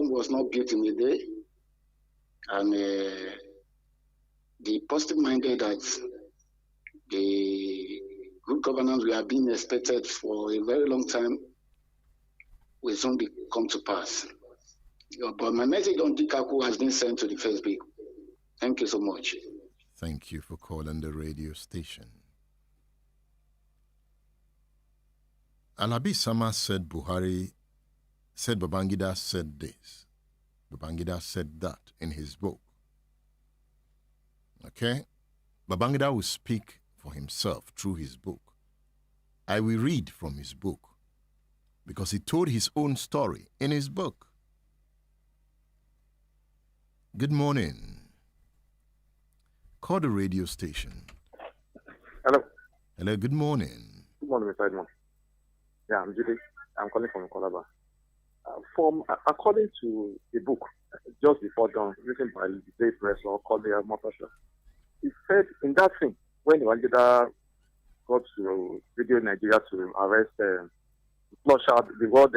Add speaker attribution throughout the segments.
Speaker 1: Rome was not built in a day. And the positive-minded that the good governance we have been expected for a very long time will soon come to pass. But my message on Dimka Coup has been sent to the Facebook. Thank you so much.
Speaker 2: Thank you for calling the radio station. Alabi Sama said Babangida said this. Babangida said that in his book. Okay? Babangida will speak for himself through his book. I will read from his book because he told his own story in his book. Good morning. Call the radio station.
Speaker 3: Hello.
Speaker 2: Hello, good morning.
Speaker 3: Good morning, Mr. Edmond. Yeah, I'm Judy. I'm calling from Calabar. According to the book, just before dawn, written by the late wrestler called Motasha, he said in that thing, when Babangida got to Radio Nigeria to arrest, flush out the word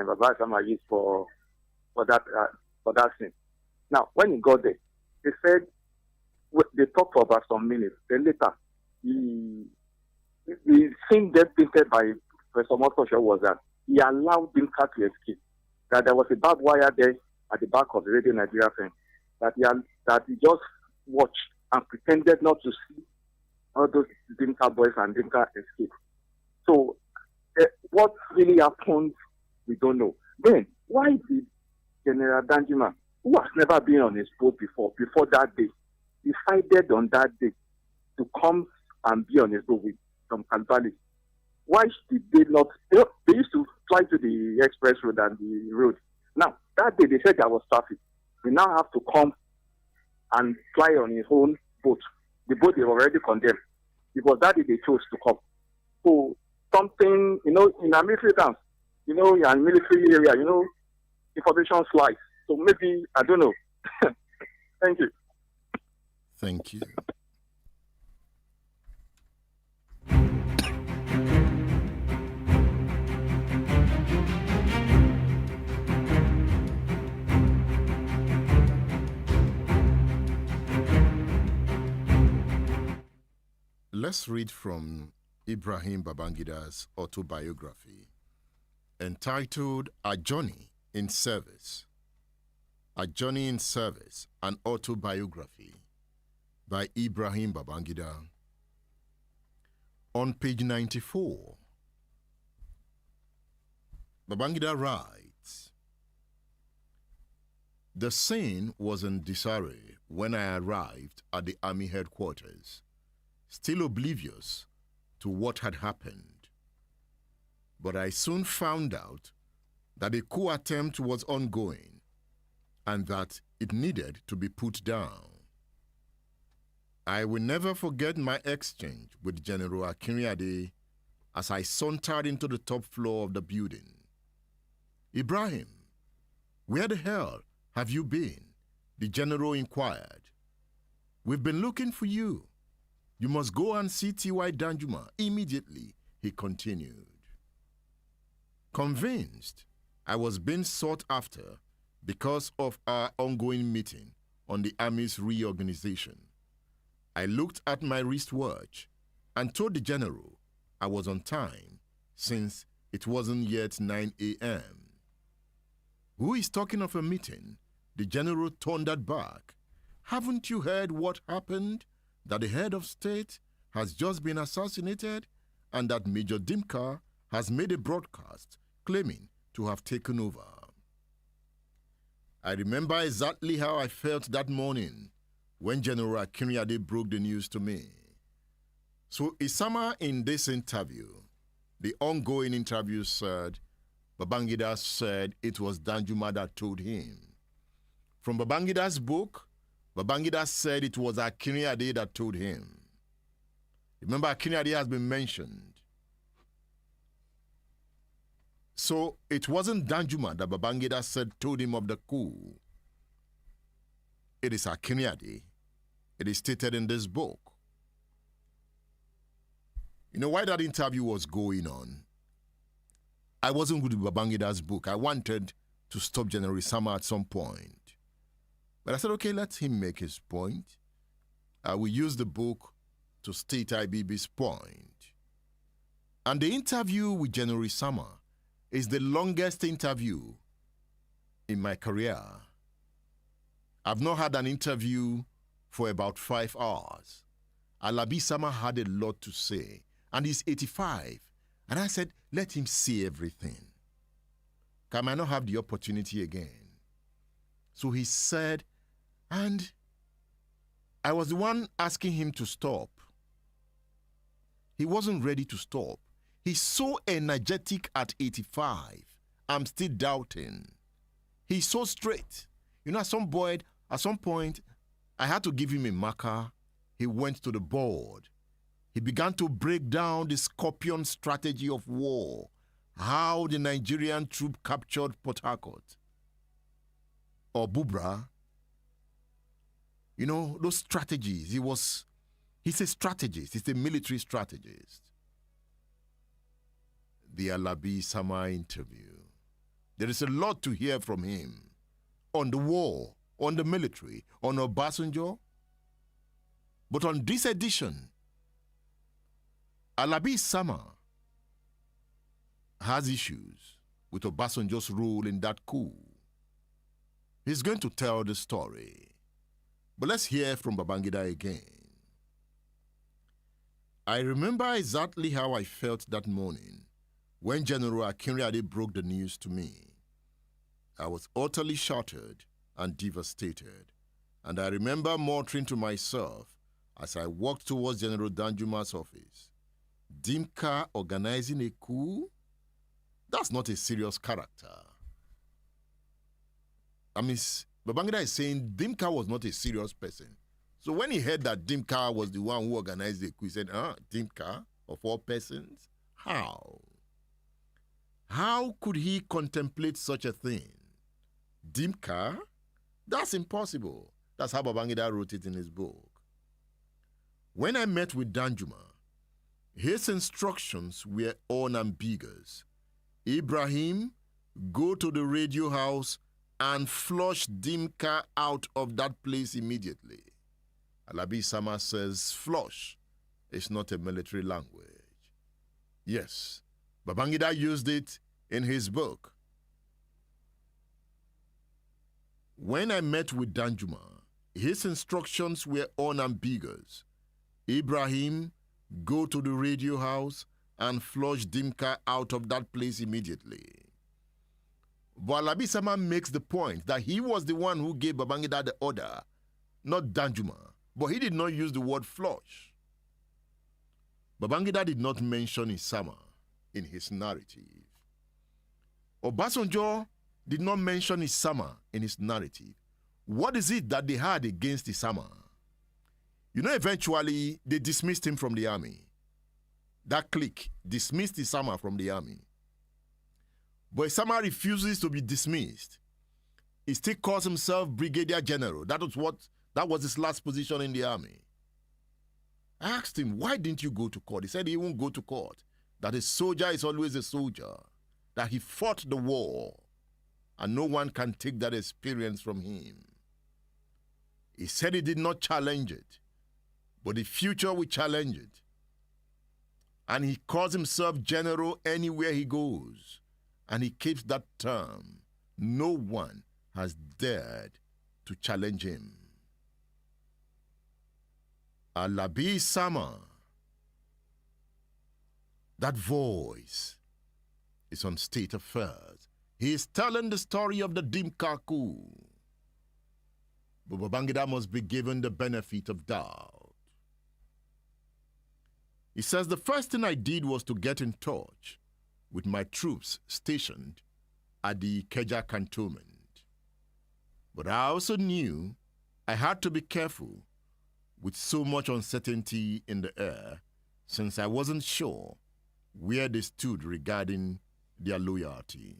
Speaker 3: Baba Sama used for that thing. Now, when he got there, he said they talked for about some minutes. Then later, the thing that painted by Professor Motasha was that he allowed Dimka to escape. That there was a barbed wire there at the back of the Radio Nigeria thing. That he just watched and pretended not to see all those Dimka boys and Dimka escape. So, what really happened, we don't know. Then, why did General Danjuma, who has never been on his boat before that day, decided on that day to come and be on his boat with some Kalbali? Why did they not? They used to fly to the express road and the road. Now, that day they said there was traffic. They now have to come and fly on his own boat. The boat they were already condemned. It was that day they chose to come. So, something, in a military town, in a military area, information slides. So maybe, I don't know. Thank you.
Speaker 2: Thank you. Let's read from Ibrahim Babangida's autobiography entitled A Journey in Service. A Journey in Service, an autobiography by Ibrahim Babangida. On page 94, Babangida writes, "The scene was in disarray when I arrived at the army headquarters, still oblivious to what had happened. But I soon found out that a coup attempt was ongoing and that it needed to be put down. I will never forget my exchange with General Akinriade as I sauntered into the top floor of the building. 'Ibrahim, where the hell have you been?' the general inquired. 'We've been looking for you. You must go and see T.Y. Danjuma immediately,' he continued. Convinced I was being sought after because of our ongoing meeting on the Army's reorganization, I looked at my wristwatch and told the general I was on time since it wasn't yet 9 a.m. 'Who is talking of a meeting?' the general thundered back. 'Haven't you heard what happened? That the head of state has just been assassinated and that Major Dimka has made a broadcast claiming to have taken over.' I remember exactly how I felt that morning when General Akinriade broke the news to me. So Isama, in this interview, the ongoing interview, said Babangida said it was Danjuma that told him. From Babangida's book, Babangida said it was Akinriade that told him. Remember, Akinriade has been mentioned. So it wasn't Danjuma that Babangida said told him of the coup. It is Akinriade. It is stated in this book. Why that interview was going on? I wasn't good with Babangida's book. I wanted to stop General Sama at some point. But I said, okay, let him make his point. I will use the book to state IBB's point. And the interview with General Sama is the longest interview in my career. I've not had an interview for about 5 hours. Alabi Sama had a lot to say, and he's 85. And I said, let him see everything. I might not have the opportunity again. So he said, and I was the one asking him to stop. He wasn't ready to stop. He's so energetic at 85. I'm still doubting. He's so straight. You know, at some point, I had to give him a marker. He went to the board. He began to break down the Scorpion strategy of war, how the Nigerian troop captured Port Harcourt or Bubra. You know, those strategies. He's a strategist. He's a military strategist. The Alabi Sama interview. There is a lot to hear from him on the war, on the military, on Obasanjo. But on this edition, Alabi Sama has issues with Obasanjo's role in that coup. He's going to tell the story. But let's hear from Babangida again. I remember exactly how I felt that morning when General Akinriade broke the news to me. I was utterly shattered and devastated, and I remember muttering to myself as I walked towards General Danjuma's office, Dimka organizing a coup? That's not a serious character. I mean, Babangida is saying Dimka was not a serious person. So when he heard that Dimka was the one who organized the coup, he said, Dimka, of all persons? How? How could he contemplate such a thing? Dimka? That's impossible. That's how Babangida wrote it in his book. When I met with Danjuma, his instructions were unambiguous. Ibrahim, go to the radio house and flush Dimka out of that place immediately. Alabi Sama says flush is not a military language. Yes, Babangida used it in his book. When I met with Danjuma, his instructions were unambiguous. Ibrahim, go to the radio house and flush Dimka out of that place immediately. But Alabi Sama makes the point that he was the one who gave Babangida the order, not Danjuma, but he did not use the word flush. Babangida did not mention Isama in his narrative. Obasanjo did not mention Isama in his narrative. What is it that they had against Isama? You know, eventually, they dismissed him from the army. That clique dismissed Isama from the army. But Isama refuses to be dismissed. He still calls himself Brigadier General. That was his last position in the army. I asked him, why didn't you go to court? He said he won't go to court. That a soldier is always a soldier. That he fought the war. And no one can take that experience from him. He said he did not challenge it. But the future will challenge it. And he calls himself general anywhere he goes. And he keeps that term. No one has dared to challenge him. Alabi Sama, that voice is on State Affairs. He is telling the story of the Dimka Coup. But Babangida must be given the benefit of doubt. He says, the first thing I did was to get in touch with my troops stationed at the Ikeja cantonment. But I also knew I had to be careful with so much uncertainty in the air, since I wasn't sure where they stood regarding their loyalty.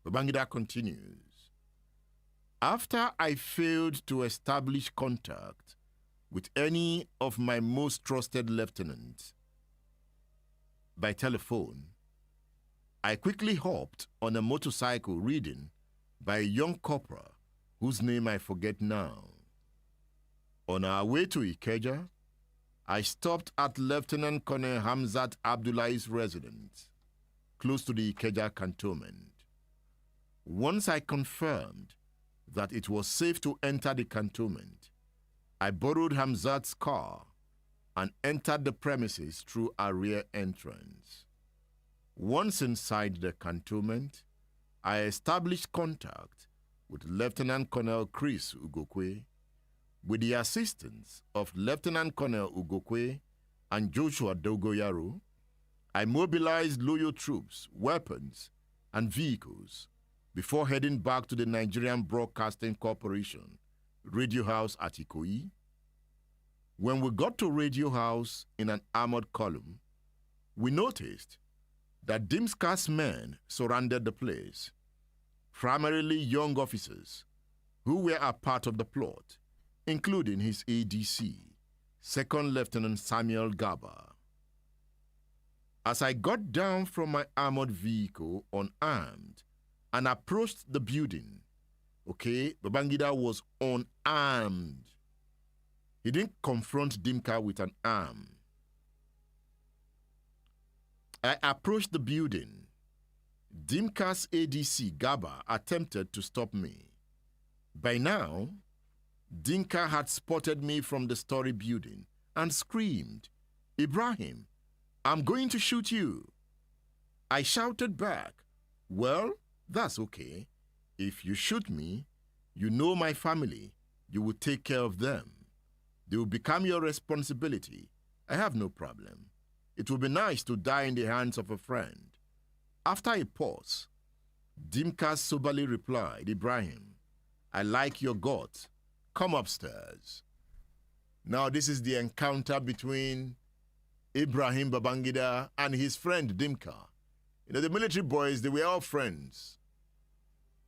Speaker 2: Babangida continues, after I failed to establish contact with any of my most trusted lieutenants by telephone, I quickly hopped on a motorcycle reading by a young corporal whose name I forget now. On our way to Ikeja, I stopped at Lieutenant Colonel Hamzat Abdullah's residence, close to the Ikeja cantonment. Once I confirmed that it was safe to enter the cantonment, I borrowed Hamzat's car and entered the premises through a rear entrance. Once inside the cantonment, I established contact with Lieutenant Colonel Chris Ugokwe. With the assistance of Lieutenant Colonel Ugokwe and Joshua Dogoyaro, I mobilized loyal troops, weapons, and vehicles before heading back to the Nigerian Broadcasting Corporation, Radio House at Ikoyi. When we got to Radio House in an armored column, we noticed that Dimka's men surrounded the place, primarily young officers who were a part of the plot, including his ADC, Second Lieutenant Samuel Gaba. As I got down from my armored vehicle unarmed and approached the building, Babangida was unarmed. He didn't confront Dimka with an arm. I approached the building. Dimka's ADC, Gaba, attempted to stop me. By now, Dimka had spotted me from the story building and screamed, "Ibrahim, I'm going to shoot you." I shouted back, "Well, that's okay. If you shoot me, you know my family. You will take care of them. They will become your responsibility. I have no problem. It will be nice to die in the hands of a friend." After a pause, Dimka soberly replied, "Ibrahim, I like your guts. Come upstairs." Now this is the encounter between Ibrahim Babangida and his friend Dimka. You know, the military boys, they were all friends.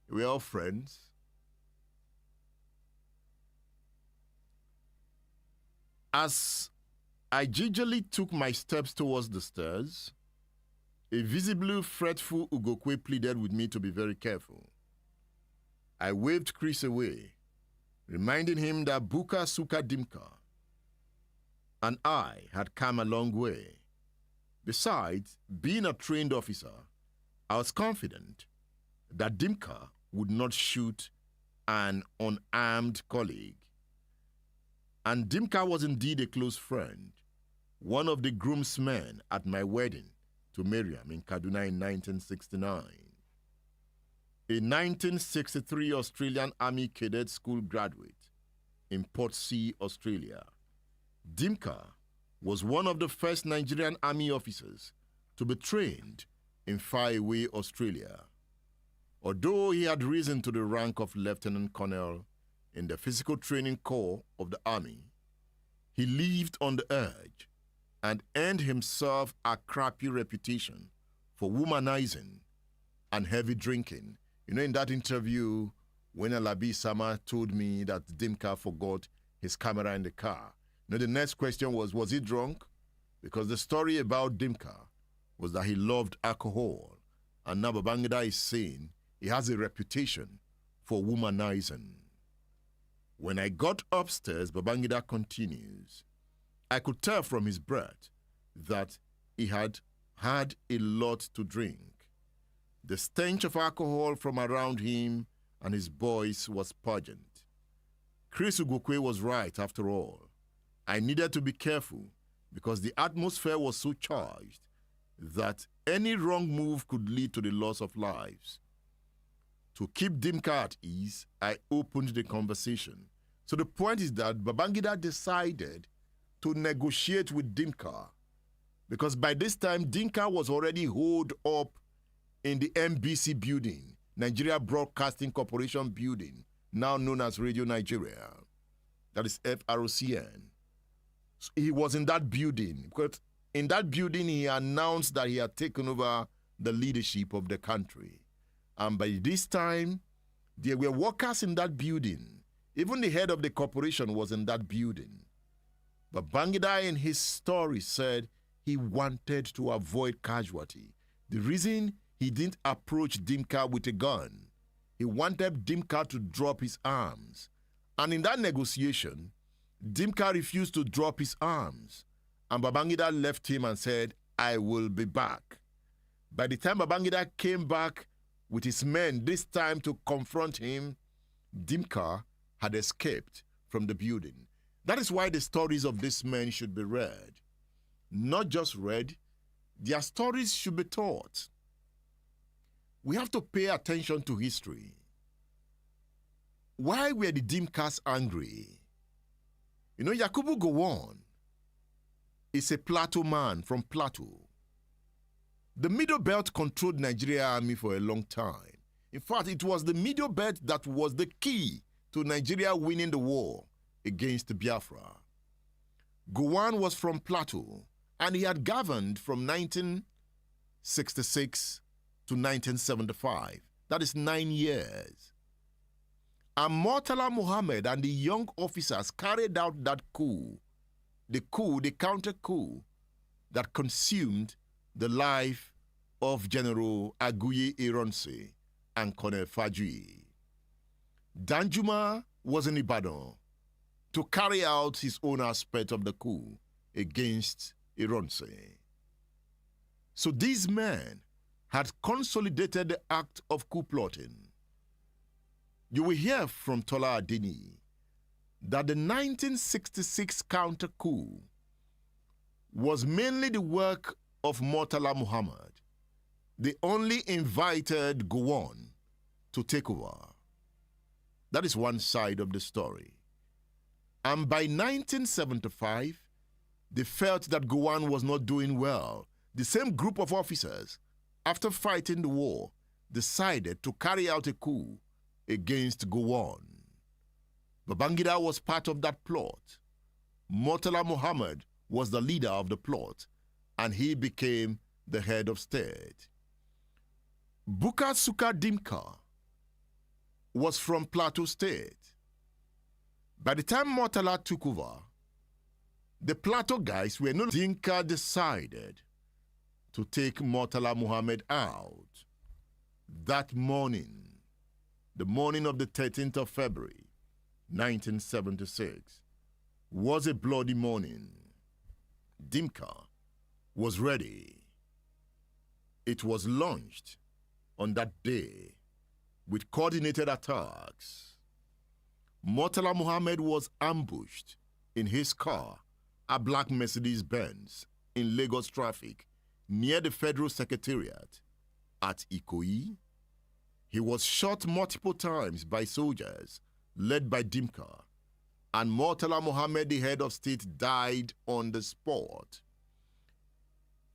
Speaker 2: They were all friends. As I gingerly took my steps towards the stairs, a visibly fretful Ugokwe pleaded with me to be very careful. I waved Chris away, reminding him that Buka Suka Dimka and I had come a long way. Besides, being a trained officer, I was confident that Dimka would not shoot an unarmed colleague. And Dimka was indeed a close friend, one of the groomsmen at my wedding to Miriam in Kaduna in 1969. A 1963 Australian Army Cadet School graduate in Portsea, Australia, Dimka was one of the first Nigerian Army officers to be trained in faraway Australia. Although he had risen to the rank of Lieutenant Colonel in the Physical Training Corps of the Army, he lived on the edge and earned himself a crappy reputation for womanizing and heavy drinking. You know, in that interview, when Alabi Sama told me that Dimka forgot his camera in the car, you know, the next question was he drunk? Because the story about Dimka was that he loved alcohol. And now Babangida is saying he has a reputation for womanizing. When I got upstairs, Babangida continues, I could tell from his breath that he had had a lot to drink. The stench of alcohol from around him and his boys was pungent. Chris Ugokwe was right after all. I needed to be careful because the atmosphere was so charged that any wrong move could lead to the loss of lives. To keep Dimka at ease, I opened the conversation. So the point is that Babangida decided to negotiate with Dimka because by this time, Dimka was already holed up in the MBC building, Nigeria Broadcasting Corporation building, now known as Radio Nigeria. That is FROCN. So he was in that building because in that building, he announced that he had taken over the leadership of the country. And by this time, there were workers in that building. Even the head of the corporation was in that building. But Babangida in his story said he wanted to avoid casualty. The reason he didn't approach Dimka with a gun He wanted Dimka to drop his arms. And in that negotiation, Dimka refused to drop his arms. And Babangida left him and said, I will be back. By the time Babangida came back with his men, this time to confront him, Dimka had escaped from the building. That is why the stories of these men should be read. Not just read, their stories should be taught. We have to pay attention to history. Why were the Dimkas angry? You know, Yakubu Gowon is a Plateau man from Plateau. The Middle Belt controlled Nigeria army for a long time. In fact, it was the Middle Belt that was the key to Nigeria winning the war against Biafra. Gowon was from Plateau, and he had governed from 1966 to 1975. That is 9 years. And Murtala Muhammad and the young officers carried out that coup, the counter coup that consumed the life of General Aguiyi Ironsi and Colonel Fajuyi. Danjuma was in Ibadan to carry out his own aspect of the coup against Ironsi. So these men had consolidated the act of coup plotting. You will hear from Tola Adeni that the 1966 counter coup was mainly the work of Murtala Muhammad. They only invited Gowon to take over. That is one side of the story. And by 1975, they felt that Gowon was not doing well. The same group of officers, after fighting the war, decided to carry out a coup against Gowon. Babangida was part of that plot. Murtala Muhammad was the leader of the plot, and he became the head of state. Bukar Suka Dimka was from Plateau State. By the time Murtala took over, the Plateau guys were no Dimka decided to take Murtala Muhammad out. That morning, the morning of the 13th of February, 1976, was a bloody morning. Dimka was ready. It was launched on that day with coordinated attacks. Murtala Muhammad was ambushed in his car, a black Mercedes-Benz, in Lagos traffic near the Federal Secretariat at Ikoyi. He was shot multiple times by soldiers led by Dimka, and Murtala Muhammad, the head of state, died on the spot.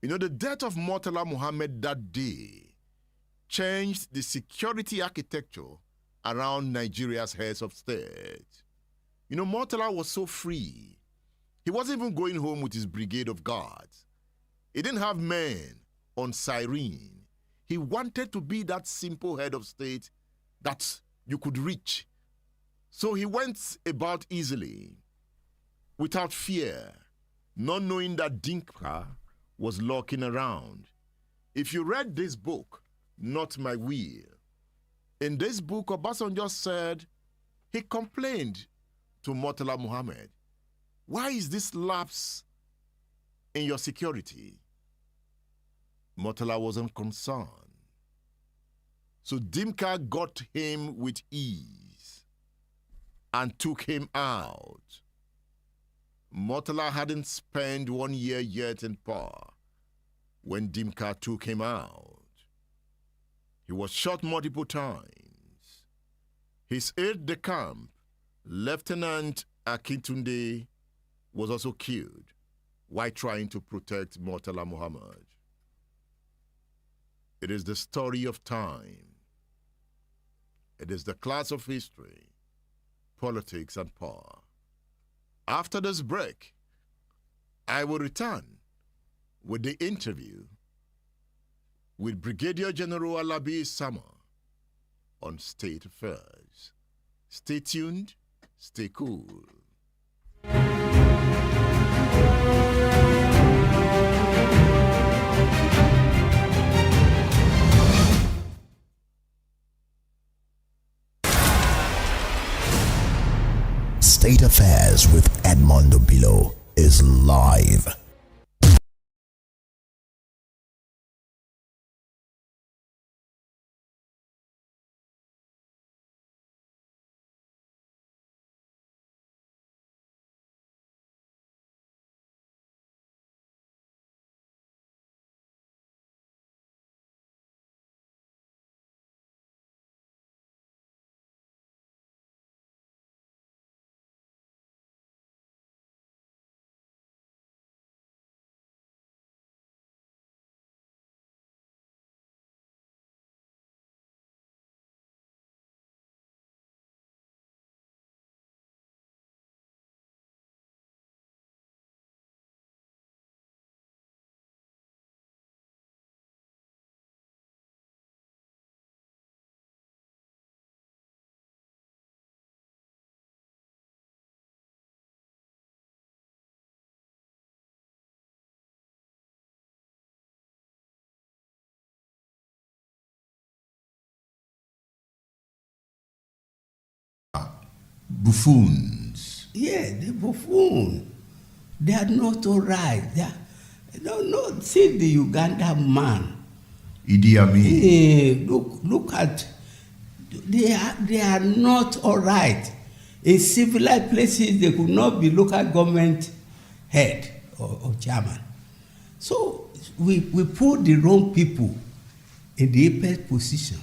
Speaker 2: You know, the death of Murtala Muhammad that day changed the security architecture around Nigeria's heads of state. You know, Murtala was so free. He wasn't even going home with his brigade of guards. He didn't have men on siren. He wanted to be that simple head of state that you could reach. So he went about easily, without fear, not knowing that Dimka was lurking around. If you read this book, Not My Will, in this book, Obasanjo said he complained to Murtala Muhammad, why is this lapse in your security? Murtala wasn't concerned. So Dimka got him with ease and took him out. Murtala hadn't spent 1 year yet in power when Dimka took him out. He was shot multiple times. His aide-de-camp, Lieutenant Akintunde, was also killed while trying to protect Murtala Muhammad. It is the story of time. It is the class of history, politics, and power. After this break, I will return with the interview with Brigadier General Alabi Sama on state affairs. Stay tuned, stay cool.
Speaker 4: State Affairs with Edmondo Bilo is live.
Speaker 2: Buffoons.
Speaker 5: Yeah, the buffoon. They are not all right. They are, no, see the Uganda man.
Speaker 2: Idi Amin.
Speaker 5: Look at, they are not all right. In civilized places, they could not be local government head or chairman. So we put the wrong people in the apex position.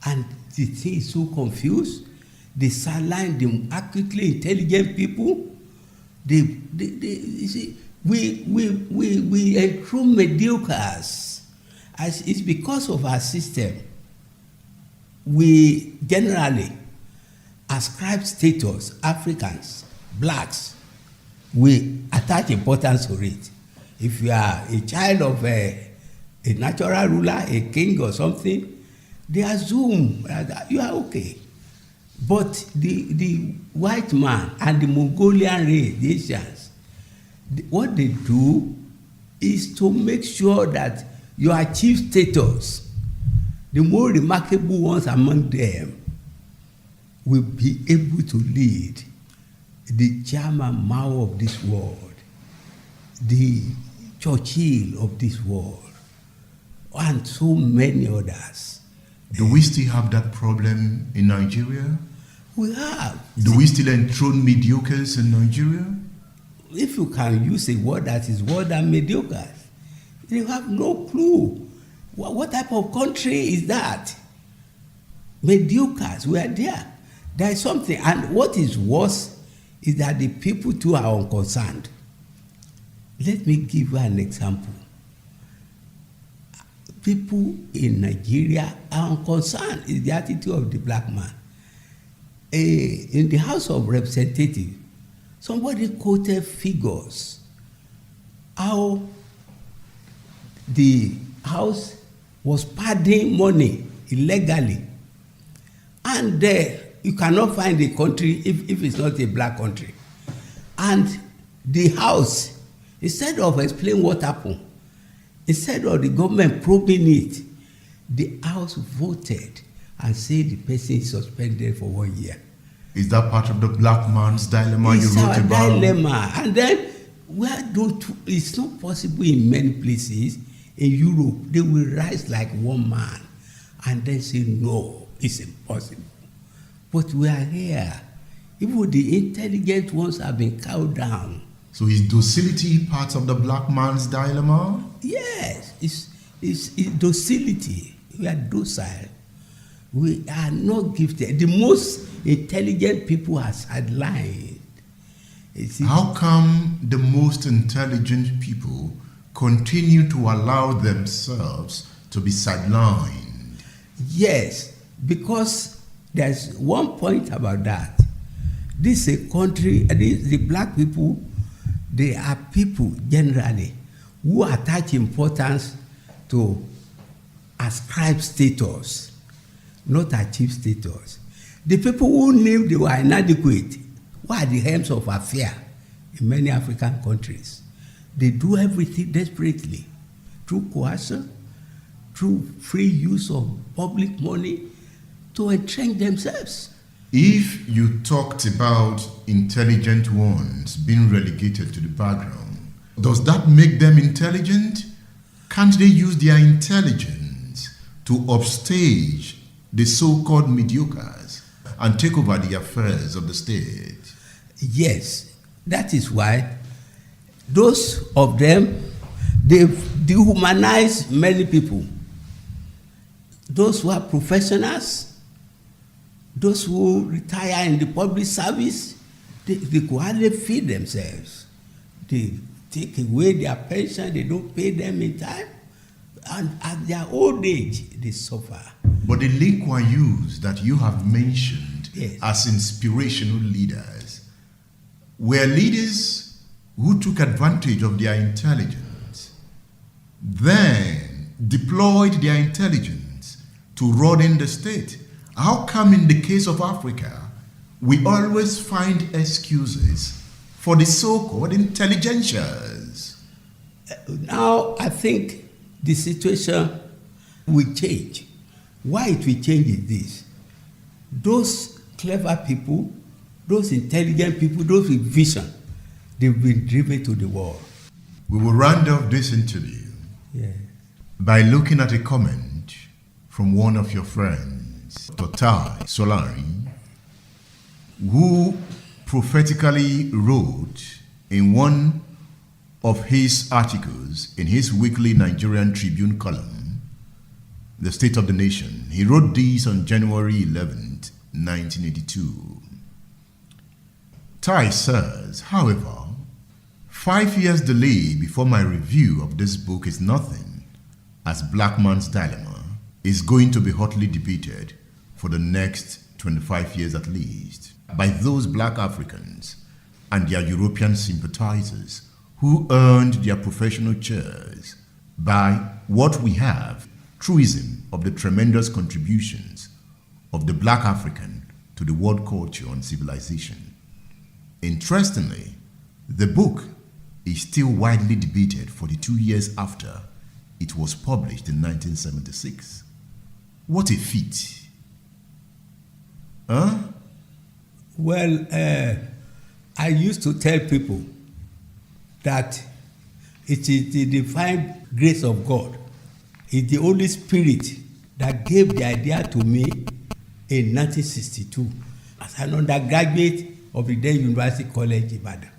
Speaker 5: And the thing is so confused. They sideline the accurately intelligent people. You see, we enthrone mediocres. As it's because of our system. We generally ascribe status, Africans, blacks, we attach importance to it. If you are a child of a natural ruler, a king or something, they assume that you are okay. But the white man and the Mongolian race, the Asians, what they do is to make sure that you achieve status. The more remarkable ones among them will be able to lead the Chairman Mao of this world, the Churchill of this world, and so many others.
Speaker 2: Do we still have that problem in Nigeria?
Speaker 5: We have.
Speaker 2: Do we still enthrone mediocres in Nigeria?
Speaker 5: If you can use a word that is worse than mediocre, you have no clue. What type of country is that? Mediocres, we are there. There is something, and what is worse is that the people too are unconcerned. Let me give you an example. People in Nigeria are unconcerned. It's the attitude of the black man. In the House of Representatives, somebody quoted figures how the House was padding money illegally, and you cannot find a country if it's not a black country. And the House, instead of explaining what happened, instead of the government probing it, the House voted and said the person is suspended for 1 year.
Speaker 2: Is that part of the black man's dilemma you wrote about? It's
Speaker 5: our dilemma. And then, it's not possible in many places. In Europe, they will rise like one man and then say, no, it's impossible. But we are here. Even the intelligent ones have been cowed down.
Speaker 2: So is docility part of the black man's dilemma?
Speaker 5: Yes, it's docility. We are docile. We are not gifted. The most intelligent people are sidelined.
Speaker 2: How come the most intelligent people continue to allow themselves to be sidelined?
Speaker 5: Yes, because there's one point about that. This is a country, the black people, they are people generally who attach importance to ascribe status, not achieve status. The people who knew they were inadequate were at the helms of affairs in many African countries. They do everything desperately through coercion, through free use of public money to entrench themselves.
Speaker 2: If you talked about intelligent ones being relegated to the background, does that make them intelligent? Can't they use their intelligence to upstage the so-called mediocres and take over the affairs of the state?
Speaker 5: Yes, that is why those of them, they dehumanize many people. Those who are professionals, those who retire in the public service, they could hardly feed themselves. They take away their pension, they don't pay them in time, and at their old age, they suffer.
Speaker 2: But the Lee Kuan Yews that you have mentioned
Speaker 5: Yes.
Speaker 2: as inspirational leaders were leaders who took advantage of their intelligence, then deployed their intelligence to run in the state. How come in the case of Africa, we always find excuses for the so-called intelligentsias?
Speaker 5: Now, I think the situation will change. Why it will change is this. Those clever people, those intelligent people, those with vision, they've been driven to the wall.
Speaker 2: We will round off this interview by looking at a comment from one of your friends, Totai Solari, who prophetically wrote in one of his articles in his weekly Nigerian Tribune column, The State of the Nation. He wrote this on January 11th, 1982. Tai says, however, 5 years delay before my review of this book is nothing, as Black Man's Dilemma is going to be hotly debated for the next 25 years at least by those black Africans and their European sympathizers who earned their professional chairs by what we have, truism of the tremendous contributions of the black African to the world culture and civilization. Interestingly, the book is still widely debated 42 years after it was published in 1976. What a feat. Huh?
Speaker 5: Well, I used to tell people that it is the divine grace of God. It's the Holy Spirit that gave the idea to me in 1962 as an undergraduate of the then University College Ibadan.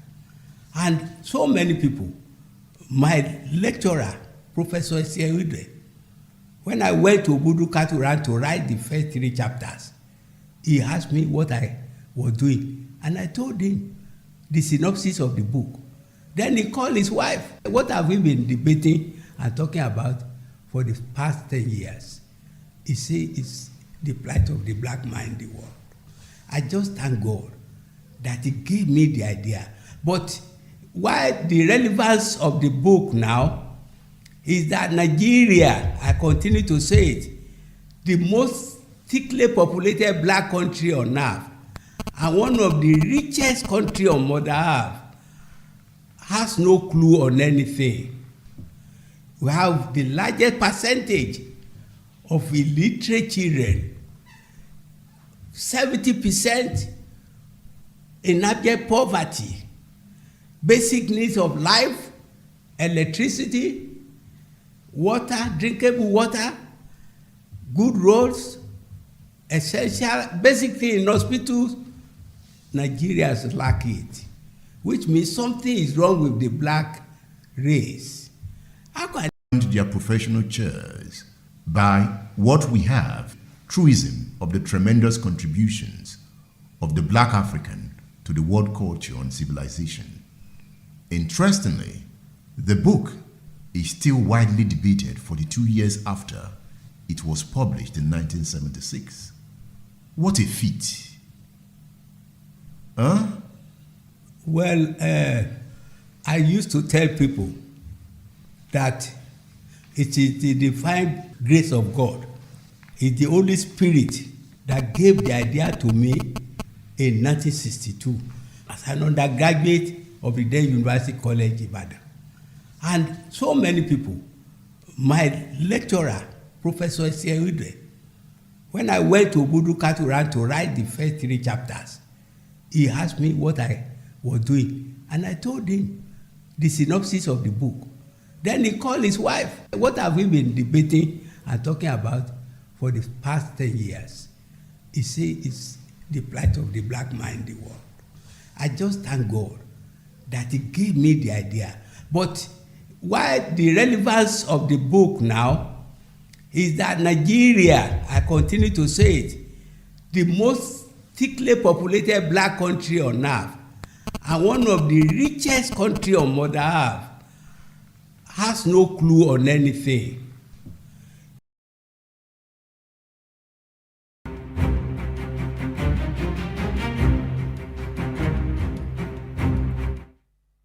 Speaker 5: And so many people, my lecturer, Professor Esiewide, when I went to Obudu Katuran to write the first 3 chapters, he asked me what I was doing. And I told him the synopsis of the book. Then he called his wife. What have we been debating and talking about for the past 10 years? He said it's the plight of the black man in the world. I just thank God that he gave me the idea. But why the relevance of the book now is that Nigeria, I continue to say it, the most thickly populated black country on earth and one of the richest country on Mother Earth, has no clue on anything. We have the largest percentage of illiterate children, 70% in abject poverty, basic needs of life, electricity, water, drinkable water, good roads, essential basic thing in hospitals. Nigerians lack it, which means something is wrong with the black race. How can
Speaker 2: their professional chairs by what we have, truism of the tremendous contributions of the black African to the world culture and civilization. Interestingly, the book is still widely debated 42 years after it was published in 1976. What a feat. Huh?
Speaker 5: Well, I used to tell people that it is the divine grace of God. It's the Holy Spirit that gave the idea to me in 1962 as an undergraduate of the then University College Ibadan. And so many people, my lecturer, Professor Esiewide, When I went to Budukaturan to write the first 3 chapters, he asked me what I was doing, and I told him the synopsis of the book. Then he called his wife. What have we been debating and talking about for the past 10 years? He said it's the plight of the black man in the world. I just thank God that he gave me the idea. But why the relevance of the book now is that Nigeria, I continue to say it, the most thickly populated black country on earth and one of the richest country on Mother Earth, has no clue on anything.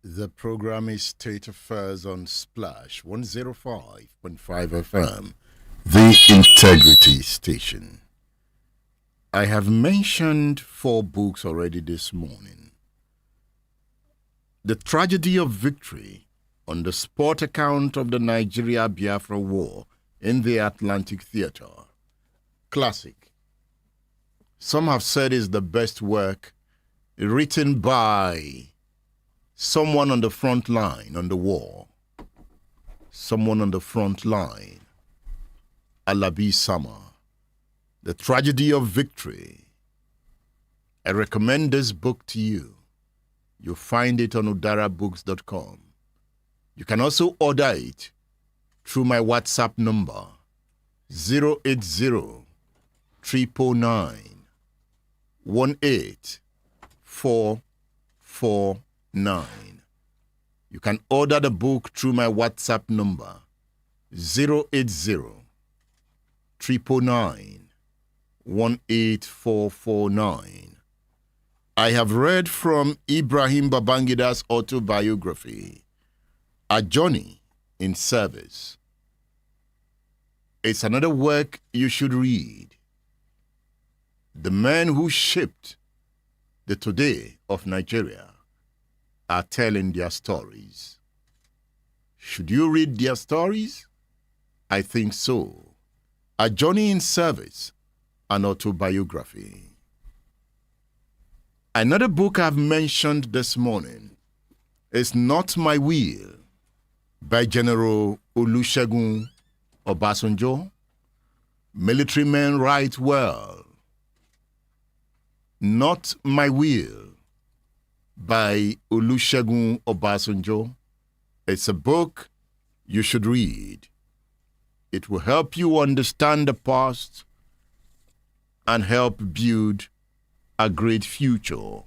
Speaker 2: The program is State Affairs on Splash 105.5 FM, the Integrity Station. I have mentioned 4 books already this morning. The Tragedy of Victory, on the sport account of the Nigeria-Biafra War in the Atlantic Theater. Classic. Some have said is the best work written by someone on the front line on the war. Someone on the front line. Alabi Sama. The Tragedy of Victory. I recommend this book to you. You'll find it on udarabooks.com. You can also order it through my WhatsApp number 080 309 18449. You can order the book through my WhatsApp number 080 309 18449. I have read from Ibrahim Babangida's autobiography, A Journey in Service. It's another work you should read. The men who shaped the today of Nigeria are telling their stories. Should you read their stories? I think so. A Journey in Service, an autobiography. Another book I've mentioned this morning is Not My Will by General Olusegun Obasanjo. Military Men Write Well. Not My Will by Olusegun Obasanjo. It's a book you should read. It will help you understand the past and help build a great future.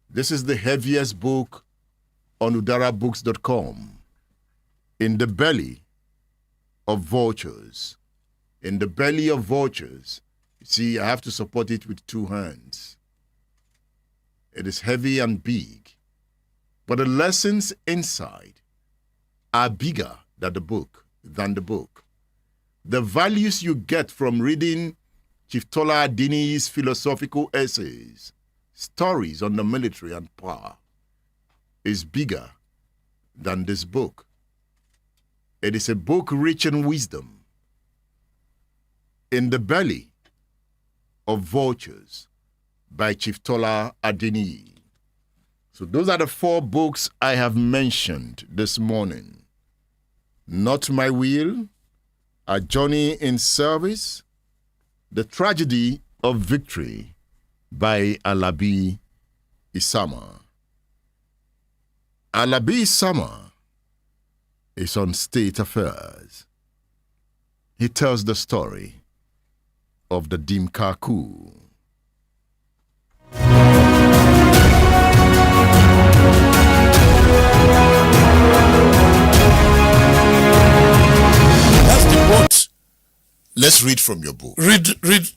Speaker 2: This is the heaviest book on udarabooks.com. In the belly of vultures. In the belly of vultures. See, I have to support it with 2 hands. It is heavy and big. But the lessons inside are bigger than the book. The values you get from reading Chief Tola Adeniyi's philosophical essays, stories on the military and power, is bigger than this book. It is a book rich in wisdom. In the Belly of Vultures by Chief Tola Adeniyi. So those are the 4 books I have mentioned this morning. Not My Will, A Journey in Service, The Tragedy of Victory by Alabi Isama. Alabi Isama is on State Affairs. He tells the story of the Dimka Coup.
Speaker 6: That's the quote.
Speaker 2: Let's read from your book.
Speaker 6: Read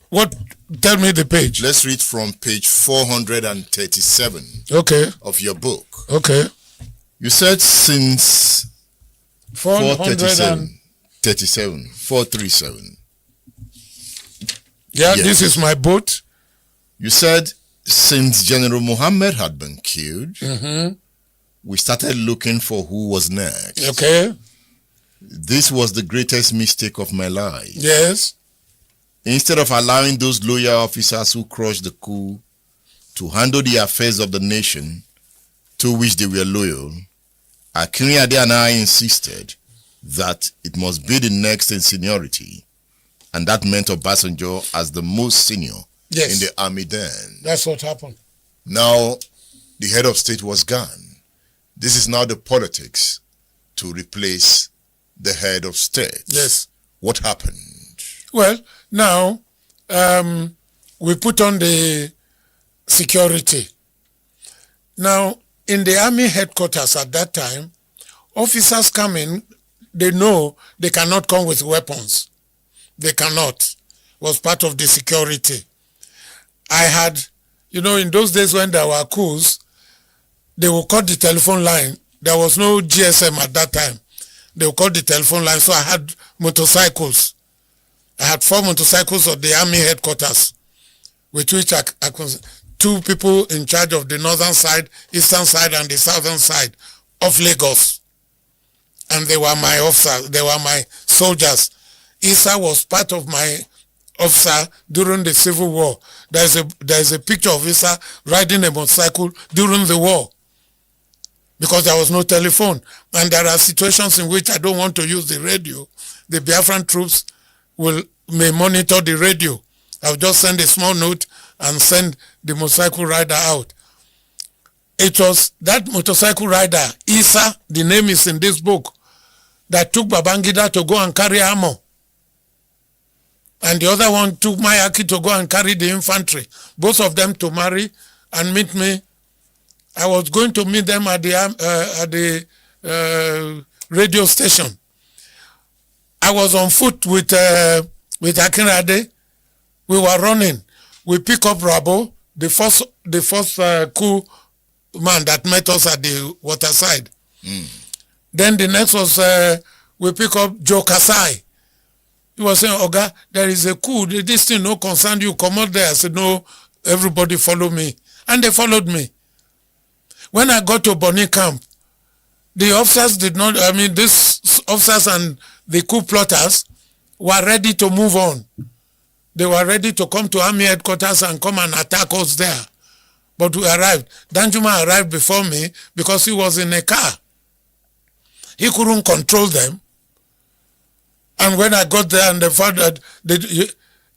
Speaker 6: what? Tell me the page.
Speaker 2: Let's read from page 437
Speaker 6: Okay.
Speaker 2: of your book.
Speaker 6: Okay.
Speaker 2: You said since 437.
Speaker 6: Yeah,
Speaker 2: Yes.
Speaker 6: this is my boat.
Speaker 2: You said since General Muhammad had been killed, we started looking for who was next.
Speaker 6: Okay.
Speaker 2: This was the greatest mistake of my life.
Speaker 6: Yes.
Speaker 2: Instead of allowing those loyal officers who crushed the coup to handle the affairs of the nation to which they were loyal, Akinrinade and I insisted that it must be the next in seniority, and that meant Obasanjo as the most senior in the army then.
Speaker 6: That's what happened.
Speaker 2: Now, the head of state was gone. This is now the politics to replace the head of state.
Speaker 6: Yes.
Speaker 2: What happened?
Speaker 6: Well, now we put on the security. Now, in the army headquarters at that time, officers come in, they know they cannot come with weapons. They cannot. It was part of the security. I had, in those days when there were coups, they would cut the telephone line. There was no GSM at that time. They would cut the telephone line, so I had motorcycles. I had 4 motorcycles of the army headquarters, with which I could, 2 people in charge of the northern side, eastern side, and the southern side of Lagos. And they were my officers, they were my soldiers. Issa was part of my officer during the Civil War. There's a picture of Issa riding a motorcycle during the war, because there was no telephone. And there are situations in which I don't want to use the radio. The Biafran troops may monitor the radio. I'll just send a small note and send the motorcycle rider out. It was that motorcycle rider, Issa, the name is in this book, that took Babangida to go and carry armor. And the other one took Mayaki to go and carry the infantry. Both of them to marry and meet me. I was going to meet them at the radio station. I was on foot with Akinrinade. We were running. We pick up Rabo, the first coup man that met us at the waterside. Then the next was we pick up Joe Kasai. He was saying, Oga, there is a coup. This thing no concern you. Come out there. I said, no, everybody follow me. And they followed me. When I got to Bonny Camp, the officers these officers and the coup plotters were ready to move on. They were ready to come to army headquarters and come and attack us there. But we arrived. Danjuma arrived before me because he was in a car. He couldn't control them. And when I got there and they found that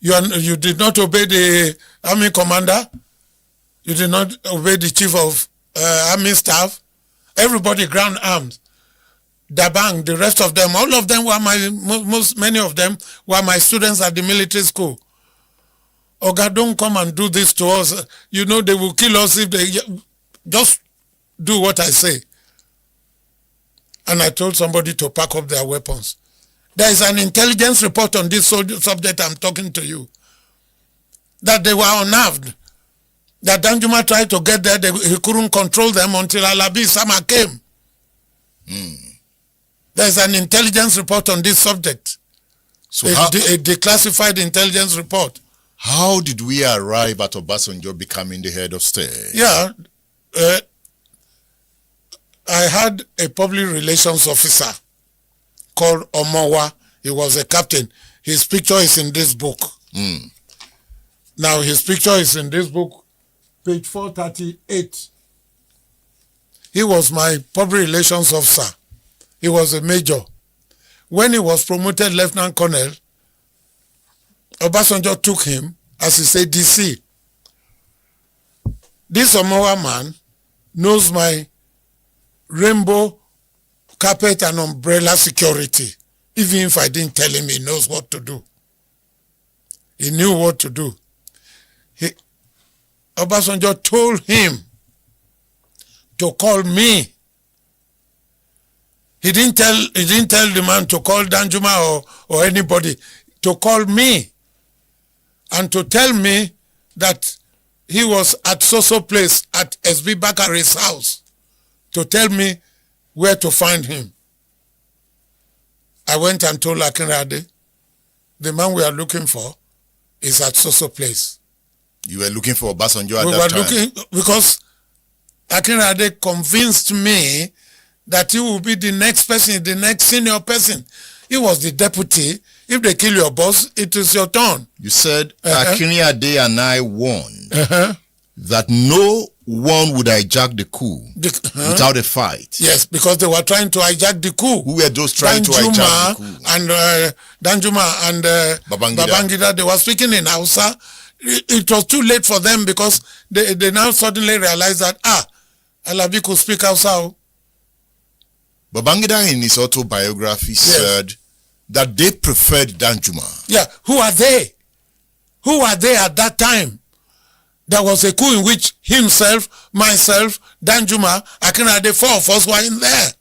Speaker 6: you did not obey the army commander, you did not obey the chief of army staff, everybody ground arms. Dabang, the rest of them, all of them were many of them were my students at the military school. Oga, don't come and do this to us. They will kill us if they just do what I say. And I told somebody to pack up their weapons. There is an intelligence report on this subject I'm talking to you, that they were unnerved, that Danjuma tried to get there, he couldn't control them until Alabi Sama came. There is an intelligence report on this subject, so a declassified intelligence report.
Speaker 2: How did we arrive at Obasanjo becoming the head of state?
Speaker 6: Yeah, I had a public relations officer called Omowa. He was a captain. His picture is in this book. Now his picture is in this book, page 438. He was my public relations officer. He was a major. When he was promoted lieutenant colonel, Obasanjo took him as he said DC. This Omowa man knows my rainbow carpet and umbrella security. Even if I didn't tell him, he knows what to do. He knew what to do. Obasanjo told him to call me. He didn't tell the man to call Danjuma or anybody, to call me and to tell me that he was at so place at SB Bakari's house, to tell me where to find him. I went and told Akinrinade, the man we are looking for is at so place.
Speaker 2: You were looking for Obasanjo at that time?
Speaker 6: We were looking because Akinrinade convinced me that he will be the next person, the next senior person. He was the deputy. If they kill your boss, it is your turn.
Speaker 2: You said Akinri Ade and I warned that no one would hijack the coup without a fight.
Speaker 6: Yes, because they were trying to hijack the coup.
Speaker 2: Who were those trying to hijack the coup?
Speaker 6: And Danjuma and Babangida, they were speaking in Hausa. It was too late for them because they now suddenly realized that, Alabi could speak Hausa.
Speaker 2: Babangida in his autobiography said that they preferred Danjuma.
Speaker 6: Yeah, who are they? Who are they at that time? There was a coup in which himself, myself, Danjuma, Akinade, 4 of us were in there.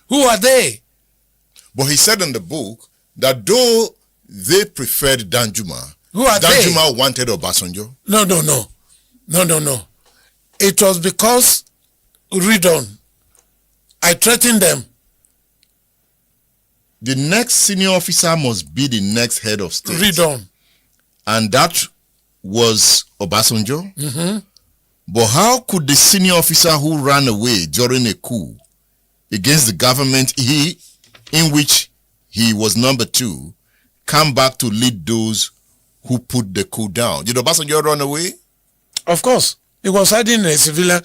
Speaker 6: Who are they?
Speaker 2: But he said in the book that though they preferred Danjuma,
Speaker 6: who are
Speaker 2: Danjuma wanted Obasanjo.
Speaker 6: No. It was because, read on, I threatened them.
Speaker 2: The next senior officer must be the next head of state.
Speaker 6: Read on.
Speaker 2: And that was Obasanjo.
Speaker 6: Mm-hmm.
Speaker 2: But how could the senior officer who ran away during a coup against the government in which he was number 2 come back to lead those who put the coup down? Did Obasanjo run away?
Speaker 6: Of course. He was hiding in a civilian.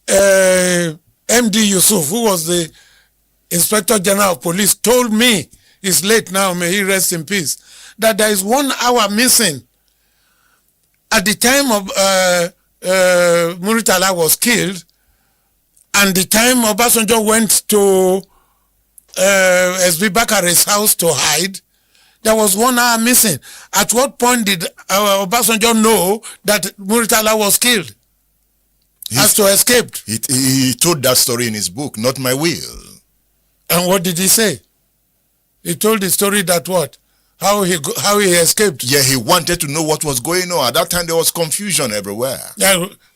Speaker 6: MD Yusuf, who was the Inspector General of Police, told me, he's late now, may he rest in peace, that there is 1 hour missing. At the time of Muritala was killed, and the time Obasanjo went to SB Bakare's house to hide, there was 1 hour missing. At what point did Obasanjo know that Muritala was killed? Has to escape.
Speaker 2: He told that story in his book, Not My Will.
Speaker 6: And what did he say? He told the story that what? How he escaped.
Speaker 2: Yeah, he wanted to know what was going on. At that time, there was confusion everywhere.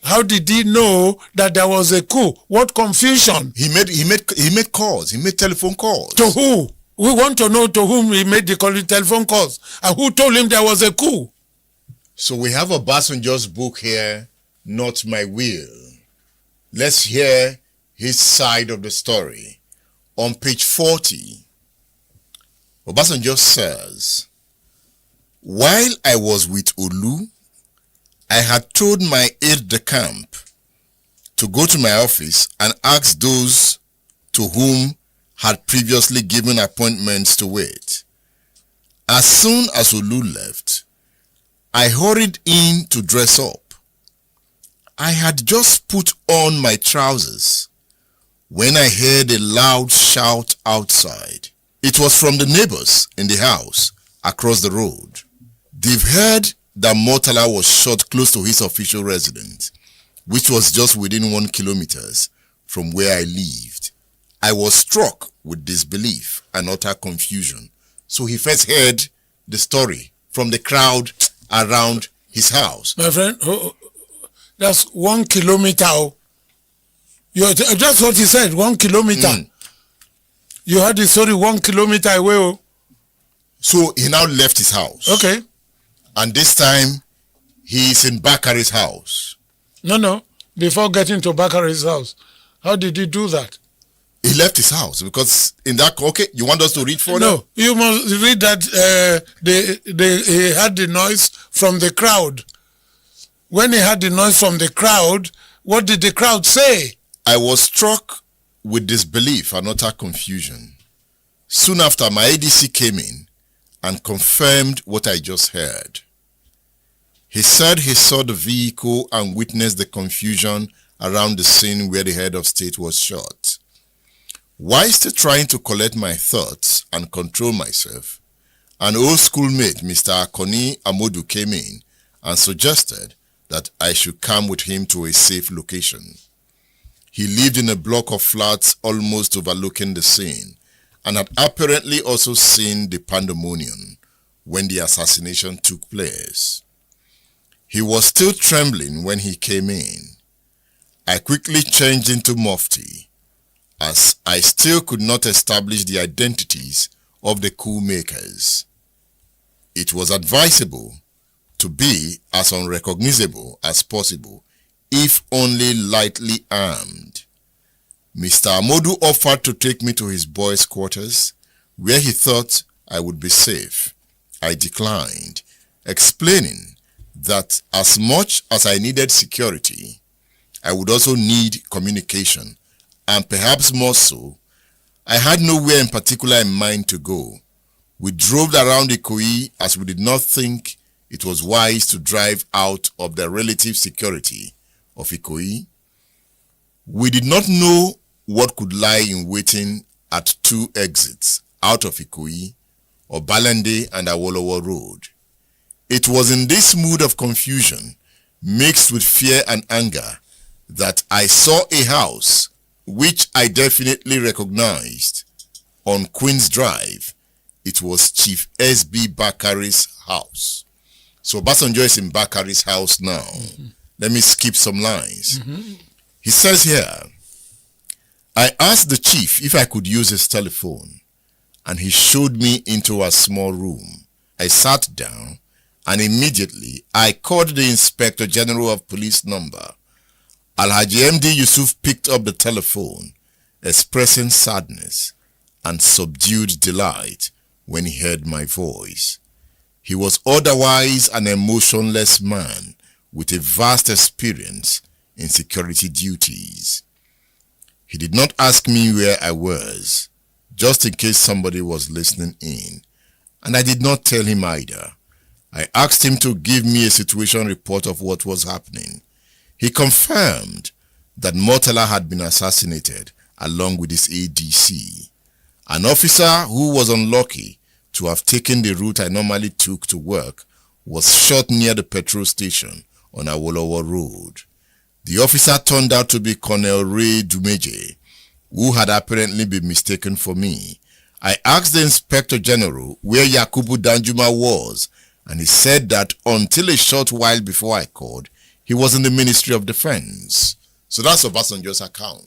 Speaker 6: How did he know that there was a coup? What confusion?
Speaker 2: He made calls. He made telephone calls.
Speaker 6: To who? We want to know to whom he made the telephone calls and who told him there was a coup.
Speaker 2: So we have Obasanjo's book here, Not My Will. Let's hear his side of the story. On page 40, Obasanjo says, while I was with Olu, I had told my aide-de-camp to go to my office and ask those to whom had previously given appointments to wait. As soon as Olu left, I hurried in to dress up. I had just put on my trousers when I heard a loud shout outside. It was from the neighbors in the house across the road. They've heard that Murtala was shot close to his official residence, which was just within 1 kilometer from where I lived. I was struck with disbelief and utter confusion. So he first heard the story from the crowd around his house.
Speaker 6: My friend, that's 1 kilometer. That's what he said, 1 kilometer. You heard the story 1 kilometer away.
Speaker 2: So he now left his house.
Speaker 6: Okay.
Speaker 2: And this time, he is in Bakare's house.
Speaker 6: No. Before getting to Bakare's house, how did he do that?
Speaker 2: He left his house because in that, okay, you want us to read further?
Speaker 6: No, you must read that he had the noise from the crowd. When he had the noise from the crowd, what did the crowd say?
Speaker 2: I was struck with disbelief and utter confusion. Soon after, my ADC came in and confirmed what I just heard. He said he saw the vehicle and witnessed the confusion around the scene where the head of state was shot. While still trying to collect my thoughts and control myself, an old schoolmate, Mr. Akoni Amodu, came in and suggested that I should come with him to a safe location. He lived in a block of flats almost overlooking the scene and had apparently also seen the pandemonium when the assassination took place. He was still trembling when he came in. I quickly changed into Mufti, as I still could not establish the identities of the coup makers. It was advisable to be as unrecognizable as possible, if only lightly armed. Mr. Amodu offered to take me to his boys' quarters, where he thought I would be safe. I declined, explaining that as much as I needed security, I would also need communication, and perhaps more so, I had nowhere in particular in mind to go. We drove around Ikoyi as we did not think it was wise to drive out of the relative security of Ikoyi. We did not know what could lie in waiting at two exits out of Ikoyi, Obalende and Awolowo Road. It was in this mood of confusion, mixed with fear and anger, that I saw a house which I definitely recognized on Queen's Drive. It was Chief S.B. Bakari's house. So Obasanjo is in Bakari's house now. Let me skip some lines. He says here, I asked the chief if I could use his telephone, and he showed me into a small room. I sat down, and immediately I called the Inspector General of Police number. Alhaji MD Yusuf picked up the telephone, expressing sadness and subdued delight when he heard my voice. He was otherwise an emotionless man with a vast experience in security duties. He did not ask me where I was, just in case somebody was listening in, and I did not tell him either. I asked him to give me a situation report of what was happening. He confirmed that Murtala had been assassinated along with his ADC. An officer who was unlucky to have taken the route I normally took to work was shot near the petrol station on Awolowo Road. The officer turned out to be Colonel Ray Dumeje, who had apparently been mistaken for me. I asked the Inspector General where Yakubu Danjuma was, and he said that until a short while before I called, he was in the Ministry of Defense. So that's Obasanjo's account.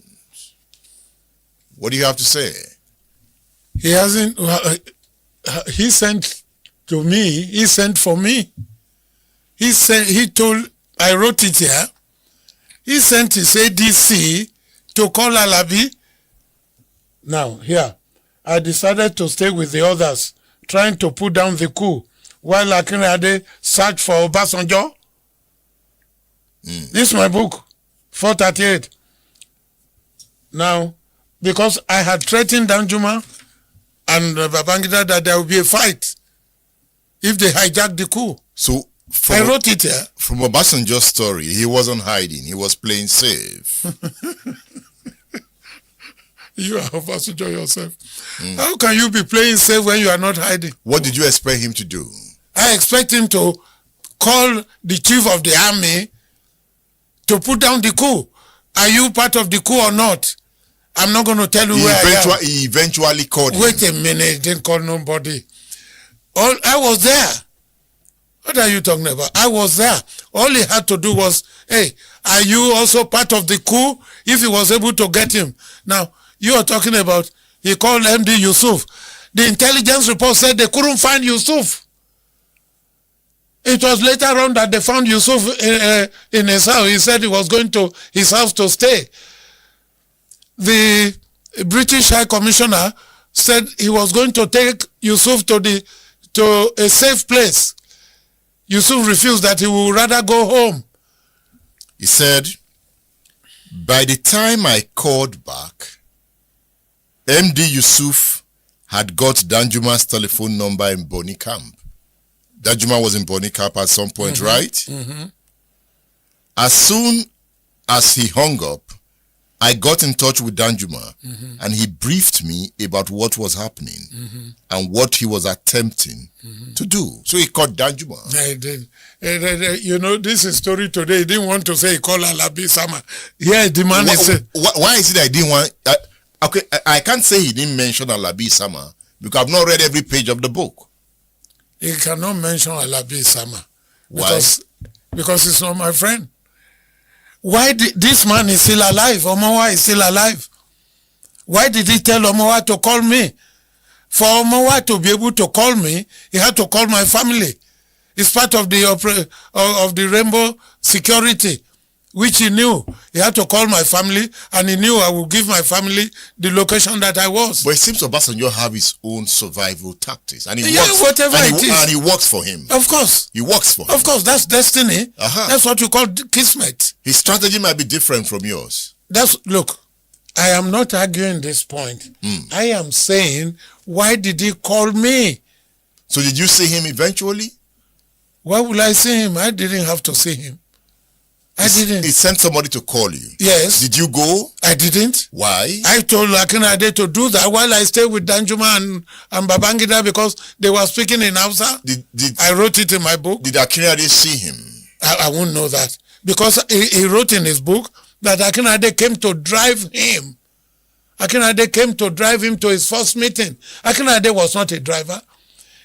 Speaker 2: What do you have to say?
Speaker 6: He hasn't, he sent to me, he sent for me. He told, I wrote it here, he sent his ADC to call Alabi. Now, here, I decided to stay with the others, trying to put down the coup, while Akinrade searched for Obasanjo. This is my book, 438. Now, because I had threatened Danjuma and Babangida that there will be a fight if they hijack the coup.
Speaker 2: So,
Speaker 6: I wrote it here.
Speaker 2: From Obasanjo's story, he wasn't hiding, he was playing safe.
Speaker 6: You are Obasanjo yourself. How can you be playing safe when you are not hiding?
Speaker 2: What did you expect him to do?
Speaker 6: I expect him to call the chief of the army to put down the coup. Are you part of the coup or not? I'm not going to tell you where I am.
Speaker 2: He eventually called him.
Speaker 6: Wait a minute, he didn't call nobody. I was there. What are you talking about? I was there. All he had to do was, hey, are you also part of the coup? If he was able to get him. Now, you are talking about, he called MD Yusuf. The intelligence report said they couldn't find Yusuf. It was later on that they found Yusuf in his house. He said he was going to his house to stay. The British High Commissioner said he was going to take Yusuf to a safe place. Yusuf refused, that he would rather go home.
Speaker 2: He said, by the time I called back, MD Yusuf had got Danjuma's telephone number in Boni Camp. Danjuma was in Boni Camp at some point, right? As soon as he hung up, I got in touch with Danjuma, and he briefed me about what was happening and what he was attempting to do. So he called Danjuma.
Speaker 6: I did. You know, this is story today. He didn't want to say he called Alabi Sama. Yeah, the man is...
Speaker 2: Why is it I didn't want... okay, I can't say he didn't mention Alabi Sama because I've not read every page of the book.
Speaker 6: He cannot mention Alabi Sama.
Speaker 2: Why?
Speaker 6: Because he's not my friend. Why this man is still alive? Omowa is still alive. Why did he tell Omowa to call me? For Omowa to be able to call me, he had to call my family. It's part of the Rainbow security. which he knew. He had to call my family, and he knew I would give my family the location that I was.
Speaker 2: But it seems Obasanjo have his own survival tactics, and he
Speaker 6: Yeah,
Speaker 2: works,
Speaker 6: whatever
Speaker 2: and
Speaker 6: it is.
Speaker 2: and he works for him.
Speaker 6: Of course.
Speaker 2: He works for him.
Speaker 6: Of course, that's destiny. That's what you call kismet.
Speaker 2: His strategy might be different from yours.
Speaker 6: Look, I am not arguing this point. I am saying, why did he call me?
Speaker 2: So did you see him eventually?
Speaker 6: Why will I see him? I didn't have to see him. I didn't.
Speaker 2: He sent somebody to call you.
Speaker 6: Yes.
Speaker 2: Did you go?
Speaker 6: I didn't.
Speaker 2: Why?
Speaker 6: I told Akinade to do that while I stayed with Danjuma and Babangida because they were speaking in Hausa. I wrote it in my book.
Speaker 2: Did Akinade see him?
Speaker 6: I won't know that. Because he wrote in his book that Akinade came to drive him. Akinade came to drive him to his first meeting. Akinade was not a driver.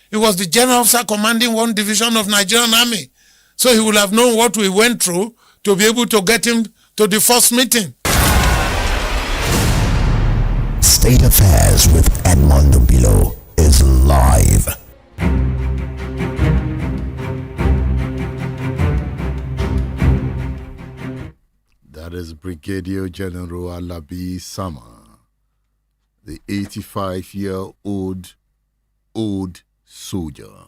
Speaker 6: He was the general officer commanding one division of Nigerian Army. So he would have known what we went through to be able to get him to the first meeting.
Speaker 4: State Affairs with Edmondo Bilo is live.
Speaker 2: That is Brigadier General Alabi Sama, the 85-year-old soldier.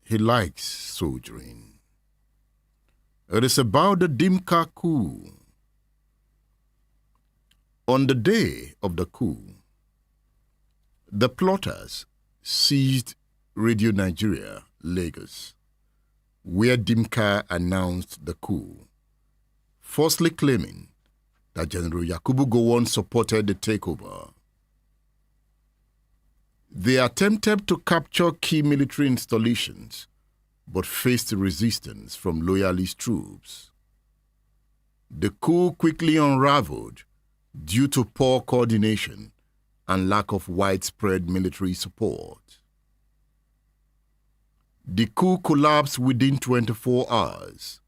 Speaker 2: He likes soldiering. It is about the Dimka Coup. On the day of the coup, the plotters seized Radio Nigeria, Lagos, where Dimka announced the coup, falsely claiming that General Yakubu Gowon supported the takeover. They attempted to capture key military installations, but faced resistance from loyalist troops. The coup quickly unraveled due to poor coordination and lack of widespread military support. The coup collapsed within 24 hours,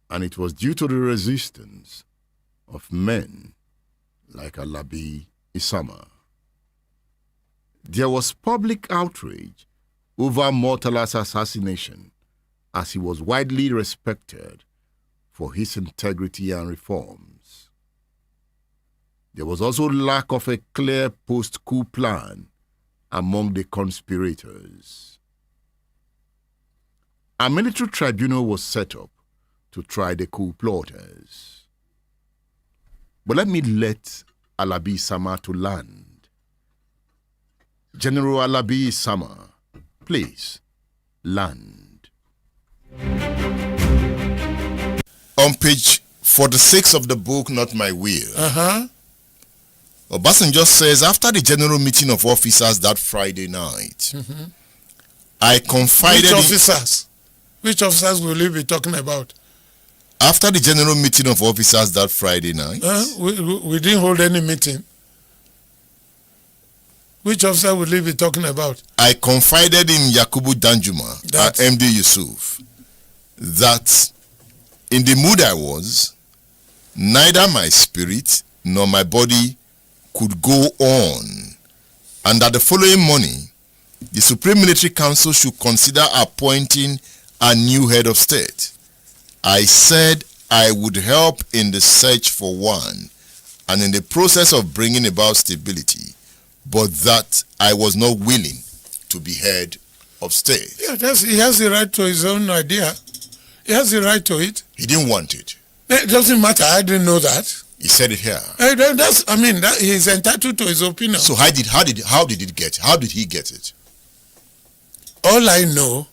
Speaker 2: and it was due to the resistance of men like Alabi Isama. There was public outrage over Murtala's assassination, as he was widely respected for his integrity and reforms. There was also lack of a clear post-coup plan among the conspirators. A military tribunal was set up to try the coup plotters. But let me let Alabi Sama to land. General Alabi Sama, please land. On page 46 of the book, Not My Will, Obasanjo says, after the general meeting of officers that Friday night, I confided...
Speaker 6: Which officers? Which officers will you be talking about?
Speaker 2: After the general meeting of officers that Friday night...
Speaker 6: we didn't hold any meeting. Which officer will you be talking about?
Speaker 2: I confided in Yakubu Danjuma and MD Yusuf that in the mood I was, neither my spirit nor my body could go on, and that the following morning, the Supreme Military Council should consider appointing a new head of state. I said I would help in the search for one and in the process of bringing about stability, but that I was not willing to be head of state.
Speaker 6: Yeah, he has the right to his own idea. He has the right to it.
Speaker 2: He didn't want it.
Speaker 6: It doesn't matter. I didn't know that.
Speaker 2: He said it here.
Speaker 6: He's entitled to his opinion.
Speaker 2: So how did he get it?
Speaker 6: All I know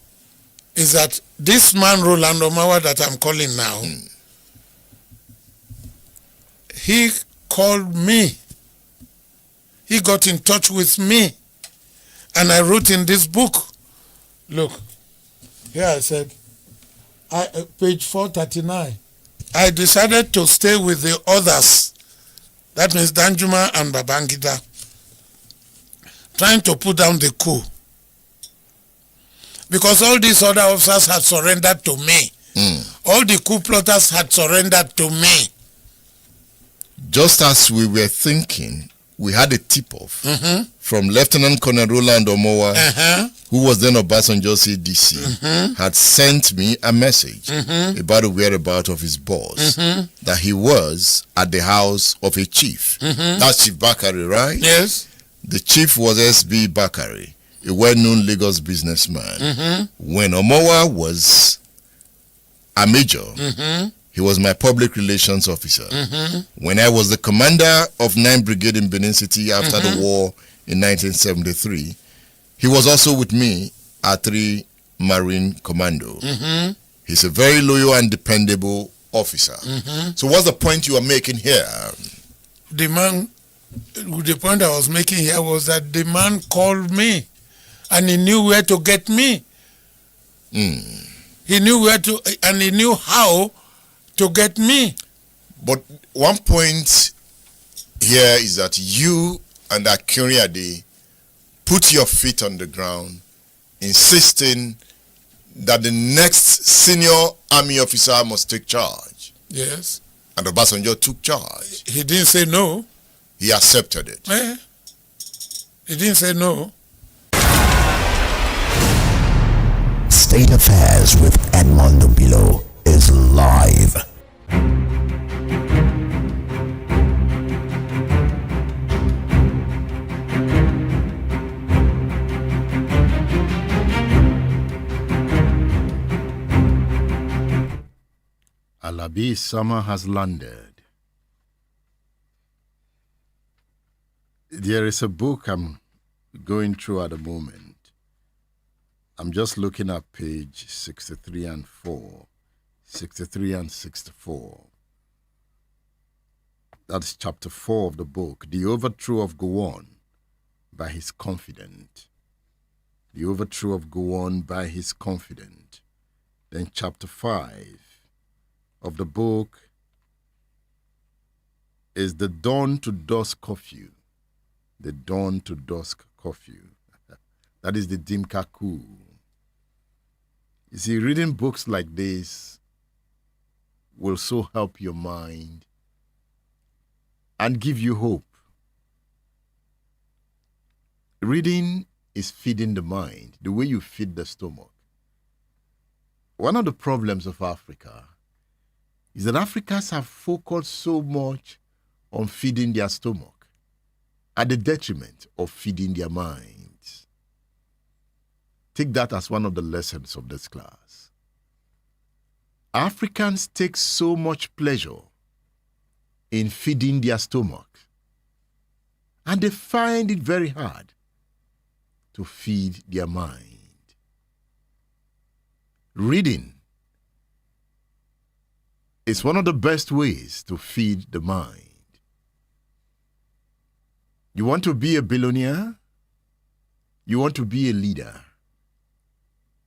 Speaker 6: is that this man Roland Omawa that I'm calling now, he called me. He got in touch with me, and I wrote in this book. Look, here I said, page 439. I decided to stay with the others, that means Danjuma and Babangida, trying to put down the coup. Because all these other officers had surrendered to me. All the coup plotters had surrendered to me.
Speaker 2: Just as we were thinking we had a tip-off from Lieutenant Colonel Roland Omowa, who was then Obasanjo's ADC, had sent me a message about the whereabouts of his boss, that he was at the house of a chief. That's Chief Bakari, right?
Speaker 6: Yes.
Speaker 2: The chief was S.B. Bakari, a well-known Lagos businessman. When Omowa was a major, he was my public relations officer. When I was the commander of 9th Brigade in Benin City after the war in 1973, he was also with me at 3 Marine Commando. He's a very loyal and dependable officer. So what's the point you are making here?
Speaker 6: The point I was making here was that the man called me and he knew where to get me. He knew where to, and he knew how to get me.
Speaker 2: But one point here is that you and Akuriade put your feet on the ground, insisting that the next senior army officer must take charge.
Speaker 6: Yes.
Speaker 2: And Obasanjo took charge.
Speaker 6: He didn't say no.
Speaker 2: He accepted it.
Speaker 6: He didn't say no.
Speaker 4: State Affairs with Edmondo Bilo is live.
Speaker 2: Alabi summer has landed. There is a book I'm going through at the moment. I'm just looking at page 63 and 4. 63 and 64. That's chapter 4 of the book, The Overthrow of Gowon by His Confidant. The Overthrow of Gowon by His Confidant. Then chapter 5 of the book is The Dawn to Dusk Curfew. The Dawn to Dusk Curfew. That is the Dimka Coup. You see, reading books like this will so help your mind and give you hope. Reading is feeding the mind, the way you feed the stomach. One of the problems of Africa is that Africans have focused so much on feeding their stomach at the detriment of feeding their minds. Take that as one of the lessons of this class. Africans take so much pleasure in feeding their stomach, and they find it very hard to feed their mind. Reading is one of the best ways to feed the mind. You want to be a billionaire? You want to be a leader?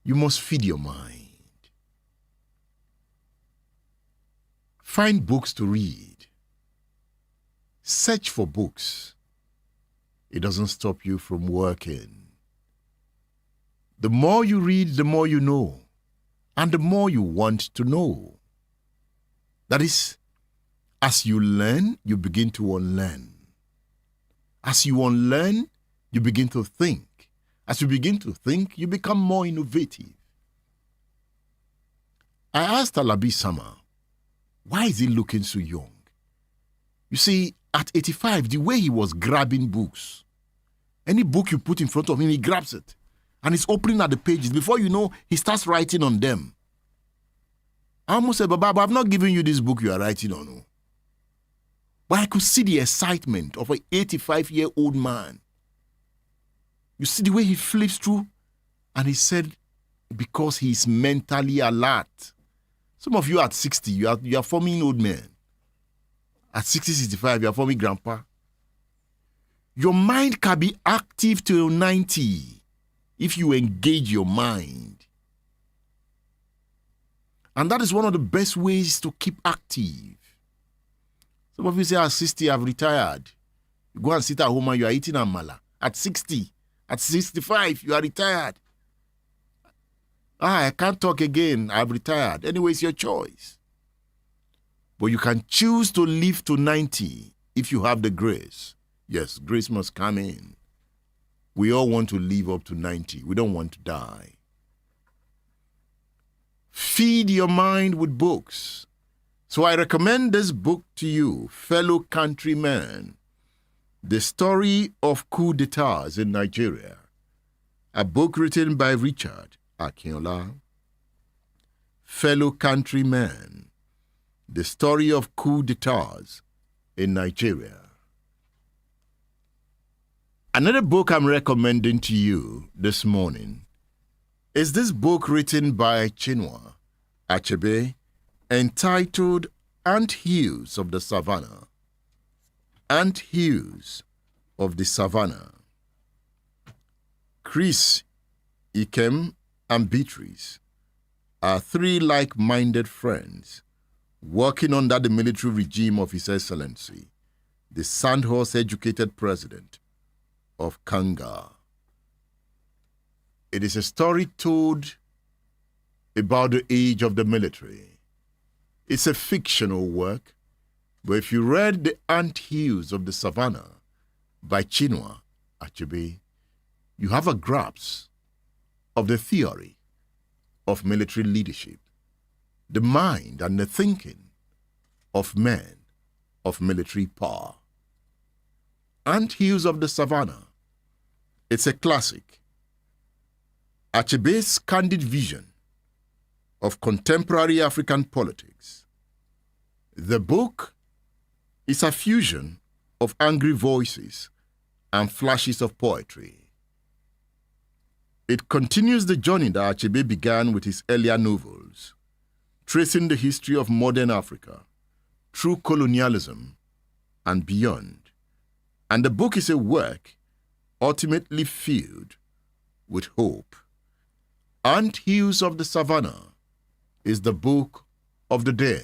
Speaker 2: You must feed your mind. Find books to read. Search for books. It doesn't stop you from working. The more you read, the more you know, and the more you want to know. That is, as you learn, you begin to unlearn. As you unlearn, you begin to think. As you begin to think, you become more innovative. I asked Alabi Sama, why is he looking so young? You see, at 85, the way he was grabbing books, any book you put in front of him, he grabs it. And he's opening at the pages. Before you know, he starts writing on them. I almost said, Baba, I've not given you this book you are writing on. But I could see the excitement of an 85-year-old man. You see the way he flips through? And he said, because he's mentally alert. Some of you at 60, you are forming old men. At 60, 65, you are forming grandpa. Your mind can be active till 90 if you engage your mind. And that is one of the best ways to keep active. Some of you say, at 60, I've retired. You go and sit at home and you are eating amala. At 60, at 65, you are retired. I can't talk again. I've retired. Anyway, it's your choice. But you can choose to live to 90 if you have the grace. Yes, grace must come in. We all want to live up to 90. We don't want to die. Feed your mind with books. So I recommend this book to you, fellow countrymen. The Story of Coup d'etats in Nigeria. A book written by Richard Akinola. Fellow countrymen. The Story of Coup d'etats in Nigeria. Another book I'm recommending to you this morning is this book written by Chinua Achebe entitled Ant Hills of the Savannah. Ant Hills of the Savannah. Chris, Ikem, and Beatrice are three like-minded friends working under the military regime of His Excellency, the Sandhorse-educated president of Kanga. It is a story told about the age of the military. It's a fictional work, but if you read The Ant Hills of the Savannah by Chinua Achebe, you have a grasp of the theory of military leadership, the mind and the thinking of men of military power. Ant Hills of the Savannah. It's a classic. Achebe's candid vision of contemporary African politics. The book is a fusion of angry voices and flashes of poetry. It continues the journey that Achebe began with his earlier novels, tracing the history of modern Africa through colonialism and beyond. And the book is a work ultimately filled with hope. Ant Hills of the Savannah is the book of the day.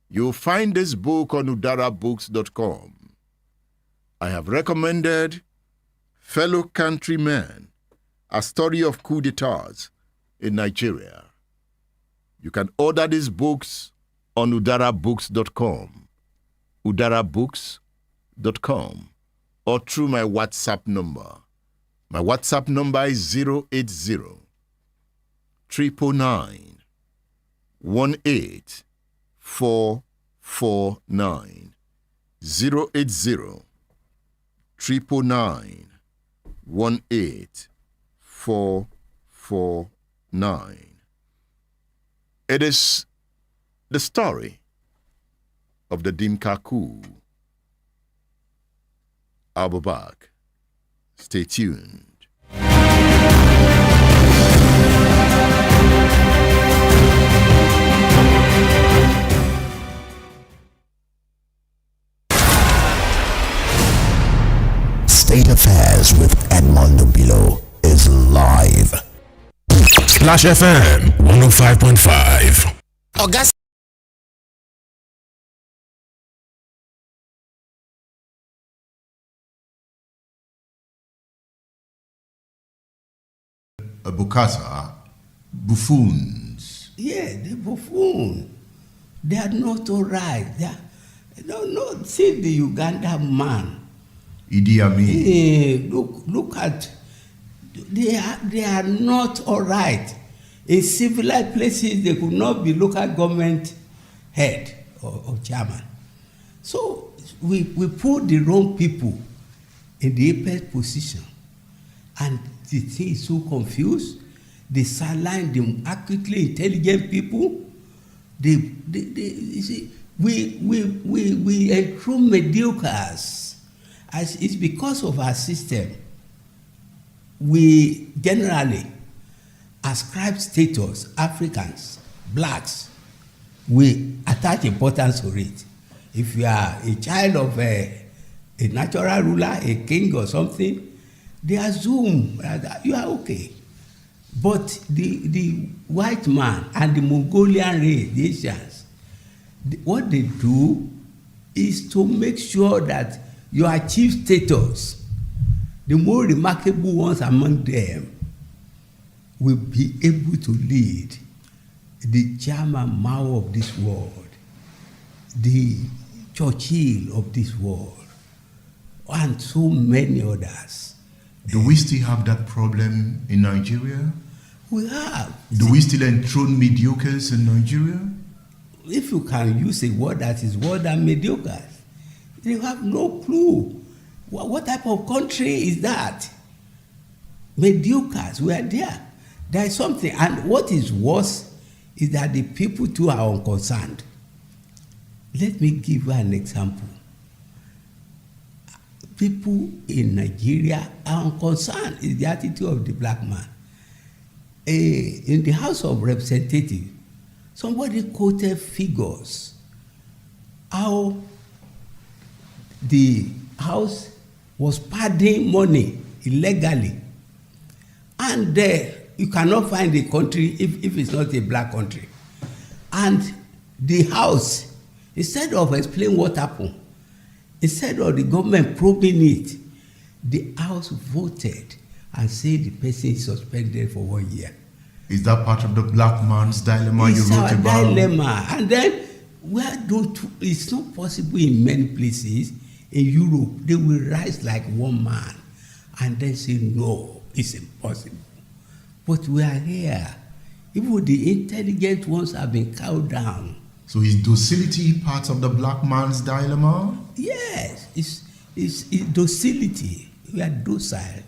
Speaker 2: You'll find this book on udarabooks.com. I have recommended Fellow Countrymen, A Story of Coup d'etats in Nigeria. You can order these books on udarabooks.com, udarabooks.com, or through my WhatsApp number. My WhatsApp number is 080 999 18449. 080 999 18449. It is the story of the Dimka Coup. I'll be back. Stay tuned.
Speaker 4: State Affairs with Edmondo Bilo is live.
Speaker 7: Splash FM 105.5.
Speaker 8: August.
Speaker 2: Bukasa, buffoons.
Speaker 5: Yeah, the buffoon. They are not all right. No, see the Uganda man.
Speaker 2: Idi Amin.
Speaker 5: Look at, they are not all right. In civilized places, they could not be local government head or chairman. So we put the wrong people in the apex position. And the thing is so confused. They sideline the accurately intelligent people. You see, we enthrone mediocres. As it's because of our system. We generally ascribe status, Africans, blacks, we attach importance to it. If you are a child of a natural ruler, a king or something, they assume that you are okay. But the white man and the Mongolian race, the Asians, what they do is to make sure that you achieve status. The more remarkable ones among them will be able to lead the German Mao of this world, the Churchill of this world, and so many others.
Speaker 2: Do we still have that problem in Nigeria?
Speaker 5: We have.
Speaker 2: Do we still enthrone mediocres in Nigeria?
Speaker 5: If you can use a word that is worse than mediocre, you have no clue. What type of country is that? Mediocres, we are there. There is something, and what is worse is that the people too are unconcerned. Let me give you an example. People in Nigeria are unconcerned. It's the attitude of the black man. In the House of Representatives, somebody quoted figures how the House was padding money illegally, and you cannot find a country if it's not a black country. And the House, instead of explaining what happened, instead of the government probing it, the House voted and said the person is suspended for 1 year.
Speaker 2: Is that part of the black man's dilemma you wrote about?
Speaker 5: It's our dilemma. And then, it's not possible in many places. In Europe, they will rise like one man and then say, no, it's impossible. But we are here. Even the intelligent ones have been cowed down.
Speaker 2: So is docility part of the black man's dilemma?
Speaker 5: Yes, it's docility. We are docile.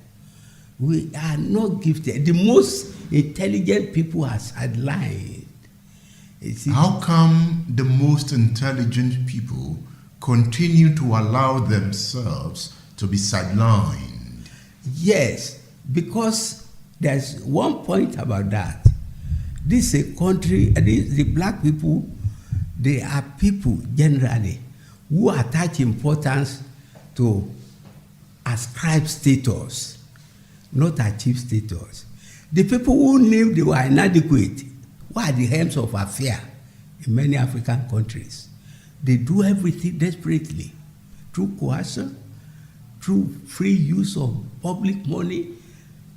Speaker 5: We are not gifted. The most intelligent people are sidelined.
Speaker 2: How come the most intelligent people continue to allow themselves to be sidelined?
Speaker 5: Yes, because there's one point about that. This is a country, the black people, they are people generally who attach importance to ascribe status, not achieve status. The people who knew they were inadequate, who are the helms of affair in many African countries, they do everything desperately through coercion, through free use of public money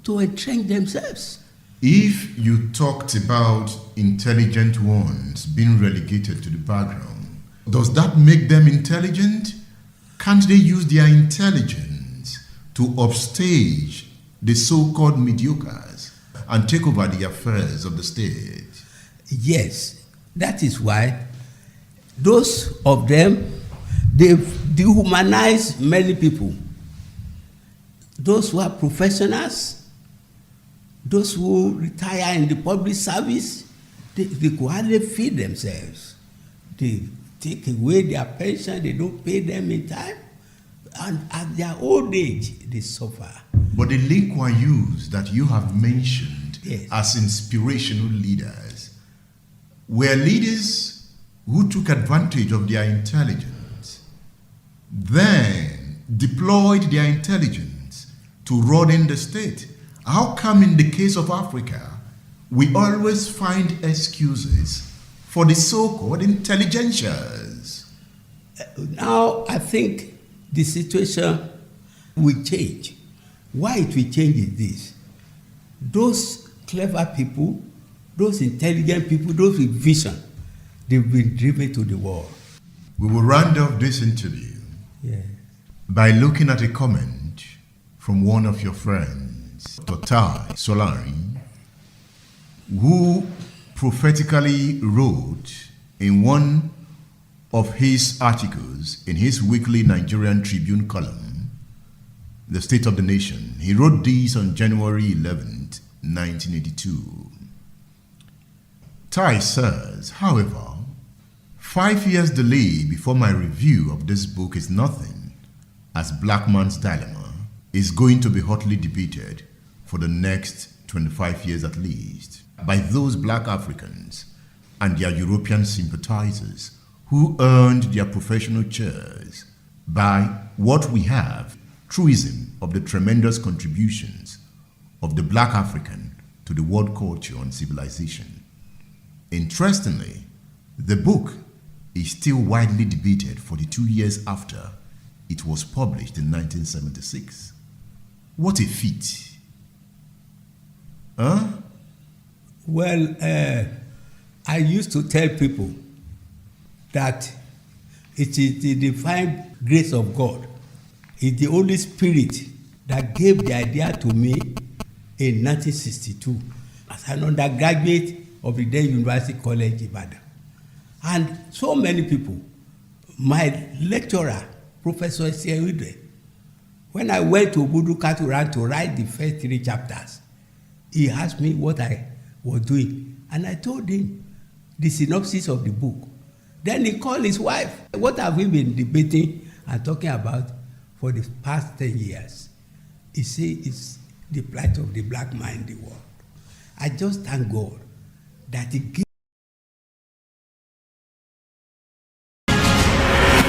Speaker 5: to entrench themselves.
Speaker 2: If you talked about intelligent ones being relegated to the background, does that make them intelligent? Can't they use their intelligence to upstage the so-called mediocres and take over the affairs of the state?
Speaker 5: Yes, that is why those of them, they've dehumanized many people. Those who are professionals, those who retire in the public service, they could hardly feed themselves. They take away their pension, they don't pay them in time, and at their old age, they suffer.
Speaker 2: But the Linkwayus that you have mentioned,
Speaker 5: yes,
Speaker 2: as inspirational leaders were leaders who took advantage of their intelligence, then deployed their intelligence to run in the state. How come in the case of Africa, we always find excuses for the so-called intelligentsias?
Speaker 5: Now, I think the situation will change. Why it will change is this. Those clever people, those intelligent people, those with vision, they've been driven to the wall.
Speaker 2: We will round off this interview by looking at a comment from one of your friends, Tai Solari, who prophetically wrote in one of his articles in his weekly Nigerian Tribune column, The State of the Nation. He wrote this on January 11th, 1982. Tai says, however, 5 years delay before my review of this book is nothing, as Black Man's Dilemma is going to be hotly debated for the next 25 years at least by those black Africans and their European sympathizers who earned their professional chairs by what we have, truism of the tremendous contributions of the black African to the world culture and civilization. Interestingly, the book is still widely debated 42 years after it was published in 1976. What a feat. Huh?
Speaker 5: Well, I used to tell people that it is the divine grace of God is the Holy Spirit that gave the idea to me in 1962 as an undergraduate of the then University College Ibadan. And so many people, my lecturer, Professor Sierudre, when I went to Obudu Katuran to write the first 3 chapters, he asked me what I was doing. And I told him the synopsis of the book. Then he called his wife. What have we been debating and talking about for the past 10 years? He said it's the plight of the black man in the world. I just thank God that he gave.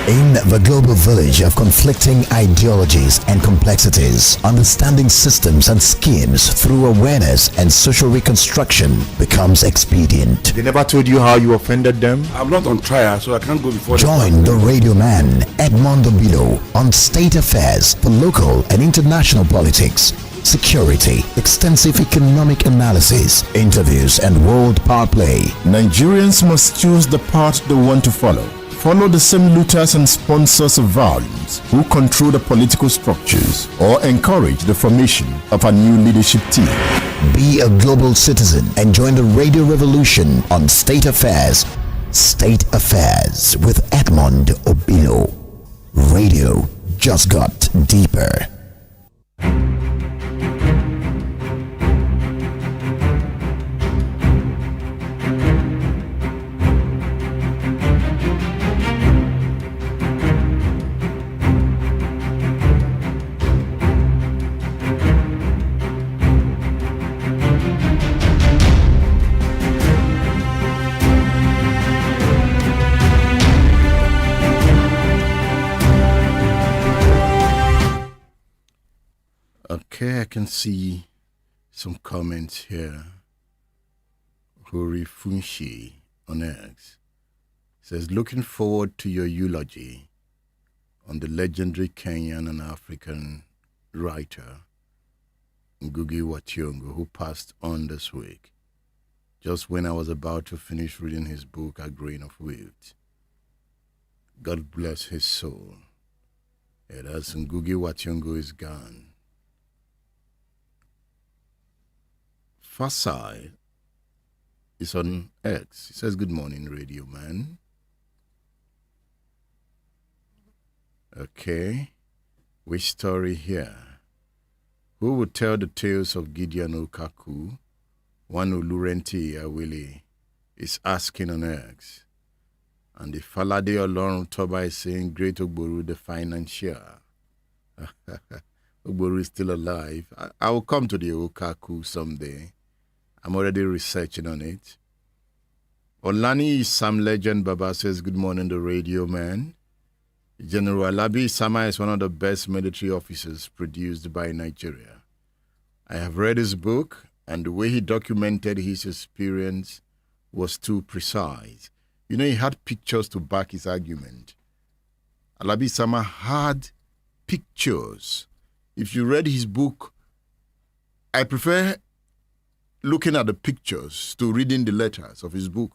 Speaker 4: In the global village of conflicting ideologies and complexities, understanding systems and schemes through awareness and social reconstruction becomes expedient.
Speaker 2: They never told you how you offended them?
Speaker 8: I'm not on trial, so I can't go before.
Speaker 4: Join the radio man, Edmondo Bilo, on state affairs for local and international politics, security, extensive economic analysis, interviews, and world power play.
Speaker 2: Nigerians must choose the path they want to follow. Follow the same looters and sponsors of violence who control the political structures or encourage the formation of a new leadership team.
Speaker 4: Be a global citizen and join the radio revolution on State Affairs. State Affairs with Edmond Obilo. Radio just got deeper.
Speaker 2: Okay, I can see some comments here. Hori Funshi on X says, looking forward to your eulogy on the legendary Kenyan and African writer Ngugi wa Thiong'o, who passed on this week, just when I was about to finish reading his book, A Grain of Wheat. God bless his soul. Yeah, that's Ngugi wa Thiong'o is gone. Fasai is on X. He says, good morning, radio man. Okay. Which story here? Who would tell the tales of Gideon Okaku? One Olurenti Awili is asking on X. And the Falade Olorun Toba is saying, Great Ogboru the financier. Ogboru is still alive. I will come to the Okaku someday. I'm already researching on it. Olani Sam Legend Baba says, good morning, the radio man. General Alabi Sama is one of the best military officers produced by Nigeria. I have read his book, and the way he documented his experience was too precise. You know, he had pictures to back his argument. Alabi Sama had pictures. If you read his book, I prefer looking at the pictures to reading the letters of his book.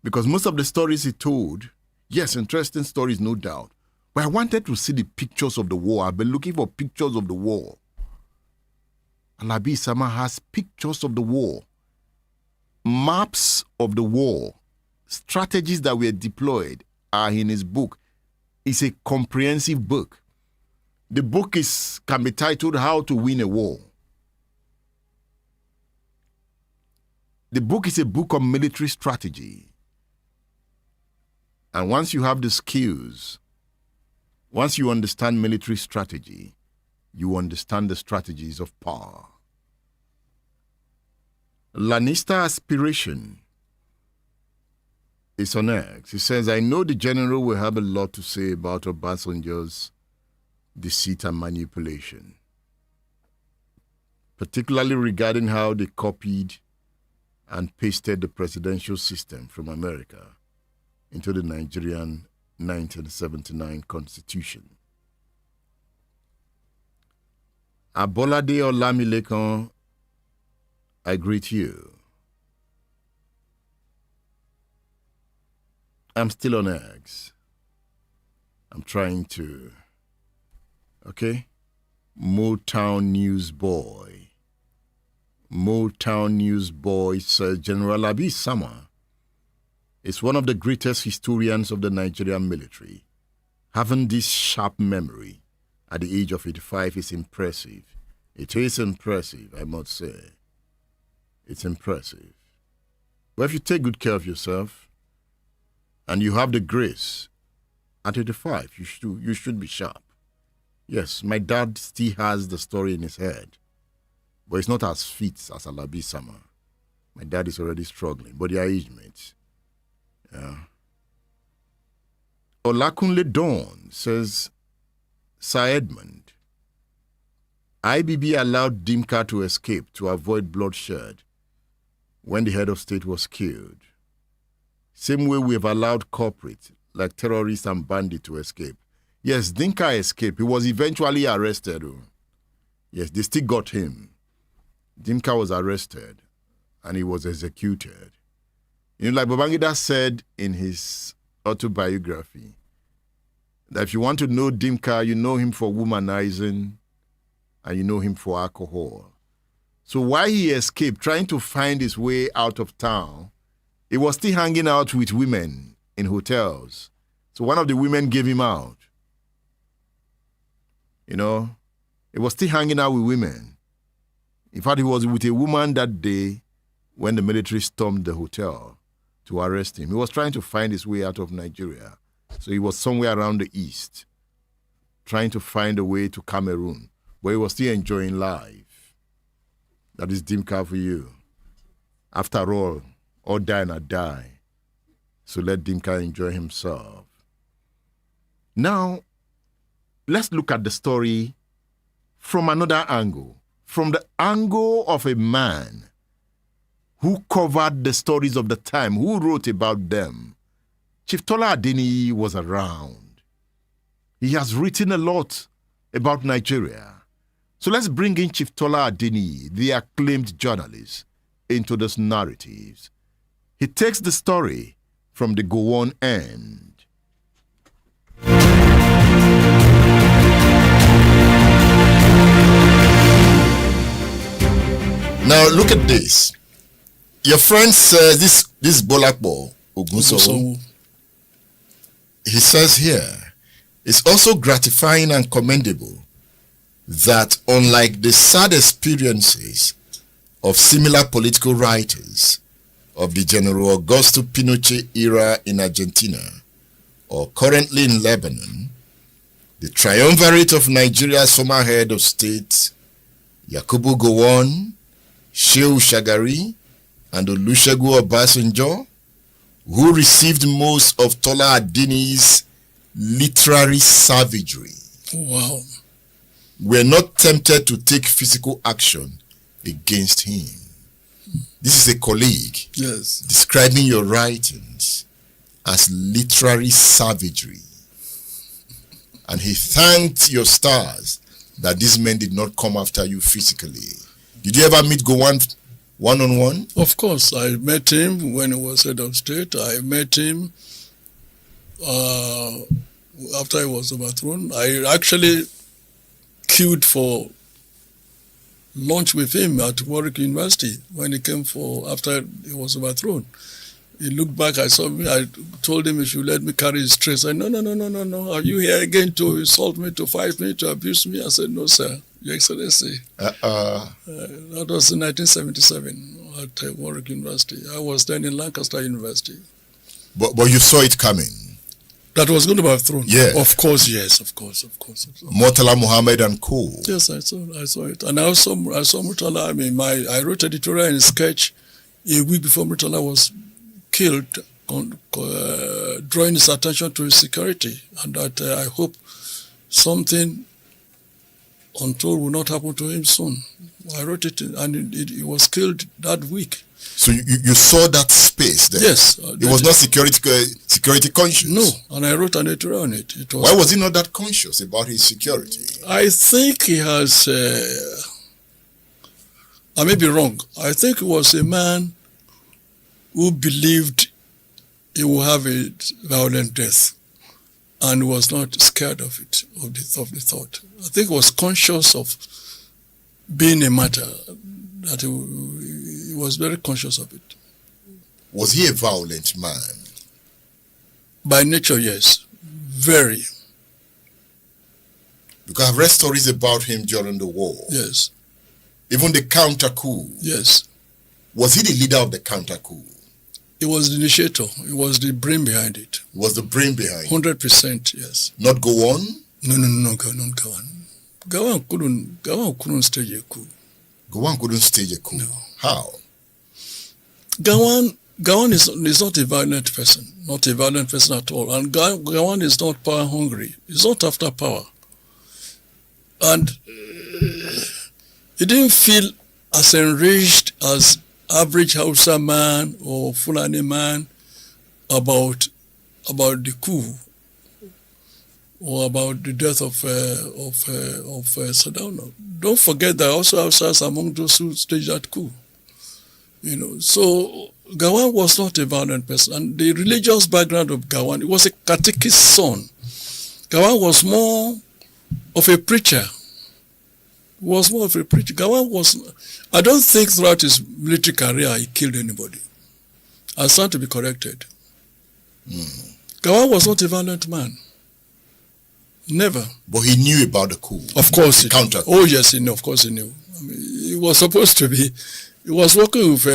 Speaker 2: Because most of the stories he told, yes, interesting stories, no doubt, but I wanted to see the pictures of the war. I've been looking for pictures of the war. Alabi Sama has pictures of the war, maps of the war, strategies that were deployed are in his book. It's a comprehensive book. The book can be titled How to Win a War. The book is a book on military strategy. And once you have the skills, once you understand military strategy, you understand the strategies of power. Lanista Aspiration is on X. He says, I know the general will have a lot to say about Obasanjo's deceit and manipulation, particularly regarding how they copied and pasted the presidential system from America into the Nigerian 1979 Constitution. Abolade Olamilekan, I greet you. I'm still on X. I'm trying to Okay? Motown Newsboy. Motown Newsboy says General Abi Sama is one of the greatest historians of the Nigerian military. Having this sharp memory at the age of 85 is impressive. It is impressive, I must say. It's impressive. But if you take good care of yourself and you have the grace, at 85, you should be sharp. Yes, my dad still has the story in his head, but it's not as fit as Alabi Sama. My dad is already struggling, but they are age mates. Yeah. Olakunle Dawn says, Sir Edmund, IBB allowed Dimka to escape to avoid bloodshed when the head of state was killed. Same way we have allowed corporates like terrorists and bandits to escape. Yes, Dimka escaped. He was eventually arrested. Yes, they still got him. Dimka was arrested and he was executed. You know, like Babangida said in his autobiography, that if you want to know Dimka, you know him for womanizing and you know him for alcohol. So while he escaped, trying to find his way out of town, he was still hanging out with women in hotels. So one of the women gave him out. You know, he was still hanging out with women. In fact, he was with a woman that day when the military stormed the hotel to arrest him. He was trying to find his way out of Nigeria. So he was somewhere around the east, trying to find a way to Cameroon, but he was still enjoying life. That is Dimka for you. After all die and die. So let Dimka enjoy himself. Now, let's look at the story from another angle. From the angle of a man who covered the stories of the time, who wrote about them. Chief Tola Adeniyi was around. He has written a lot about Nigeria. So let's bring in Chief Tola Adeniyi, the acclaimed journalist, into this narrative. He takes the story from the Gowon end. Now look at this. Your friend says this Bolakbo Ogunsowo. He says here, it's also gratifying and commendable that unlike the sad experiences of similar political writers of the General Augusto Pinochet era in Argentina or currently in Lebanon, the triumvirate of Nigeria's former head of state, Yakubu Gowon, Shehu Shagari, and Olusegun Obasanjo, who received most of Tola Adeniyi's literary savagery,
Speaker 6: Wow.
Speaker 2: were not tempted to take physical action against him. This is a colleague describing your writings as literary savagery. And he thanked your stars that these men did not come after you physically. Did you ever meet Gowon one-on-one?
Speaker 6: Of course, I met him when he was head of state. I met him after he was overthrown. I actually queued for lunch with him at Warwick University when he came after he was overthrown. He looked back, I saw me, I told him he should let me carry his trays. I said, no. Are you here again to insult me, to fight me, to abuse me? I said, no, sir, Your Excellency. That was in 1977 at Warwick University. I was then in Lancaster University.
Speaker 2: But you saw it coming?
Speaker 6: That was going to be overthrown?
Speaker 2: Yeah.
Speaker 6: Of course, yes, of course.
Speaker 2: Murtala Muhammad and co.
Speaker 6: Yes, I saw it. And I saw Murtala. I wrote editorial and sketch a week before Murtala was killed, drawing his attention to his security, and that I hope something untold will not happen to him soon. I wrote it, and he was killed that week.
Speaker 2: So you saw that space there?
Speaker 6: Yes.
Speaker 2: He was not security conscious?
Speaker 6: No, and I wrote an editorial on it.
Speaker 2: Why was he not that conscious about his security?
Speaker 6: I think he has, I may be wrong, I think he was a man who believed he would have a violent death.
Speaker 9: and was not scared of it, of the thought. I think he was conscious of being a matter, that he was very conscious of it.
Speaker 2: Was he a violent man?
Speaker 9: By nature, yes. Very.
Speaker 2: Because I've read stories about him during the war.
Speaker 9: Yes.
Speaker 2: Even the counter coup.
Speaker 9: Yes.
Speaker 2: Was he the leader of the counter coup?
Speaker 9: He was the initiator. He was the brain behind it.
Speaker 2: He was the brain behind it?
Speaker 9: 100%, yes.
Speaker 2: Not Gowon?
Speaker 9: No, not Gowon. Gowon couldn't stage a coup.
Speaker 2: Gowon couldn't stage a coup?
Speaker 9: No.
Speaker 2: How?
Speaker 9: Gowon is not a violent person. Not a violent person at all. And Gowon is not power hungry. He's not after power. And he didn't feel as enraged as average Hausa man or Fulani man about the coup or about the death of Saddam. Don't forget that also Hausas among those who staged that coup. So Gowon was not a violent person, and the religious background of Gowon, he was a catechist son. Gowon was more of a preacher. Gowon was, I don't think throughout his military career he killed anybody. I stand to be corrected. Gowon was not a violent man. Never.
Speaker 2: But he knew about the coup.
Speaker 9: Of course.
Speaker 2: The counter coup.
Speaker 9: Oh yes, he knew. Of course he knew. He was supposed to be. He was working with.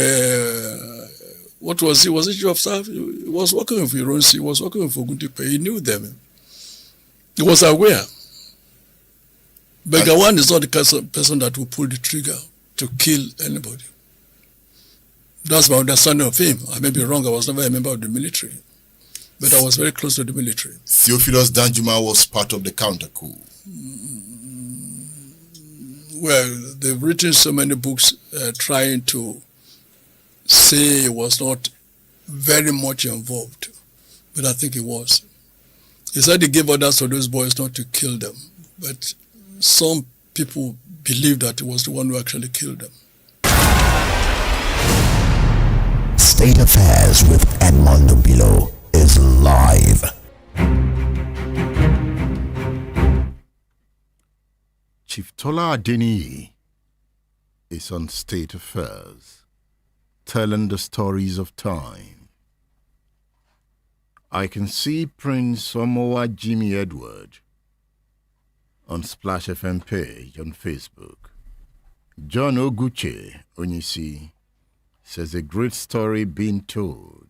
Speaker 9: What was he? Was it chief of staff? He was working with Ironsi. He was working with Ogundipe. He knew them. He was aware. But Gowon is not the person that will pull the trigger to kill anybody. That's my understanding of him. I may be wrong. I was never a member of the military. But I was very close to the military.
Speaker 2: Theophilus Danjuma was part of the counter coup.
Speaker 9: Well, they've written so many books trying to say he was not very much involved. But I think he was. He said he gave orders to those boys not to kill them. But some people believe that he was the one who actually killed them.
Speaker 4: State Affairs with Edmond Bilo is live.
Speaker 2: Chief Tola Adeniyi is on State Affairs, telling the stories of time. I can see Prince Omowa Jimmy Edward on Splash FM page on Facebook. John Oguche Onyisi says a great story being told.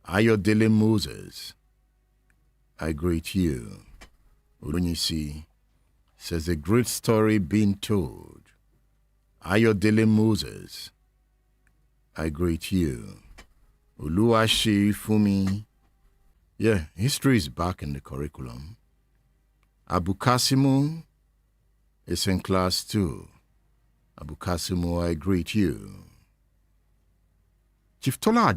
Speaker 2: Ayodele Moses, I greet you. Onyisi says a great story being told. Ayodele Moses, I greet you. Oluwashi Fumi, yeah, history is back in the curriculum. Abu Kasimu is in class 2. Abu Kasimu, I greet you. Chief Tola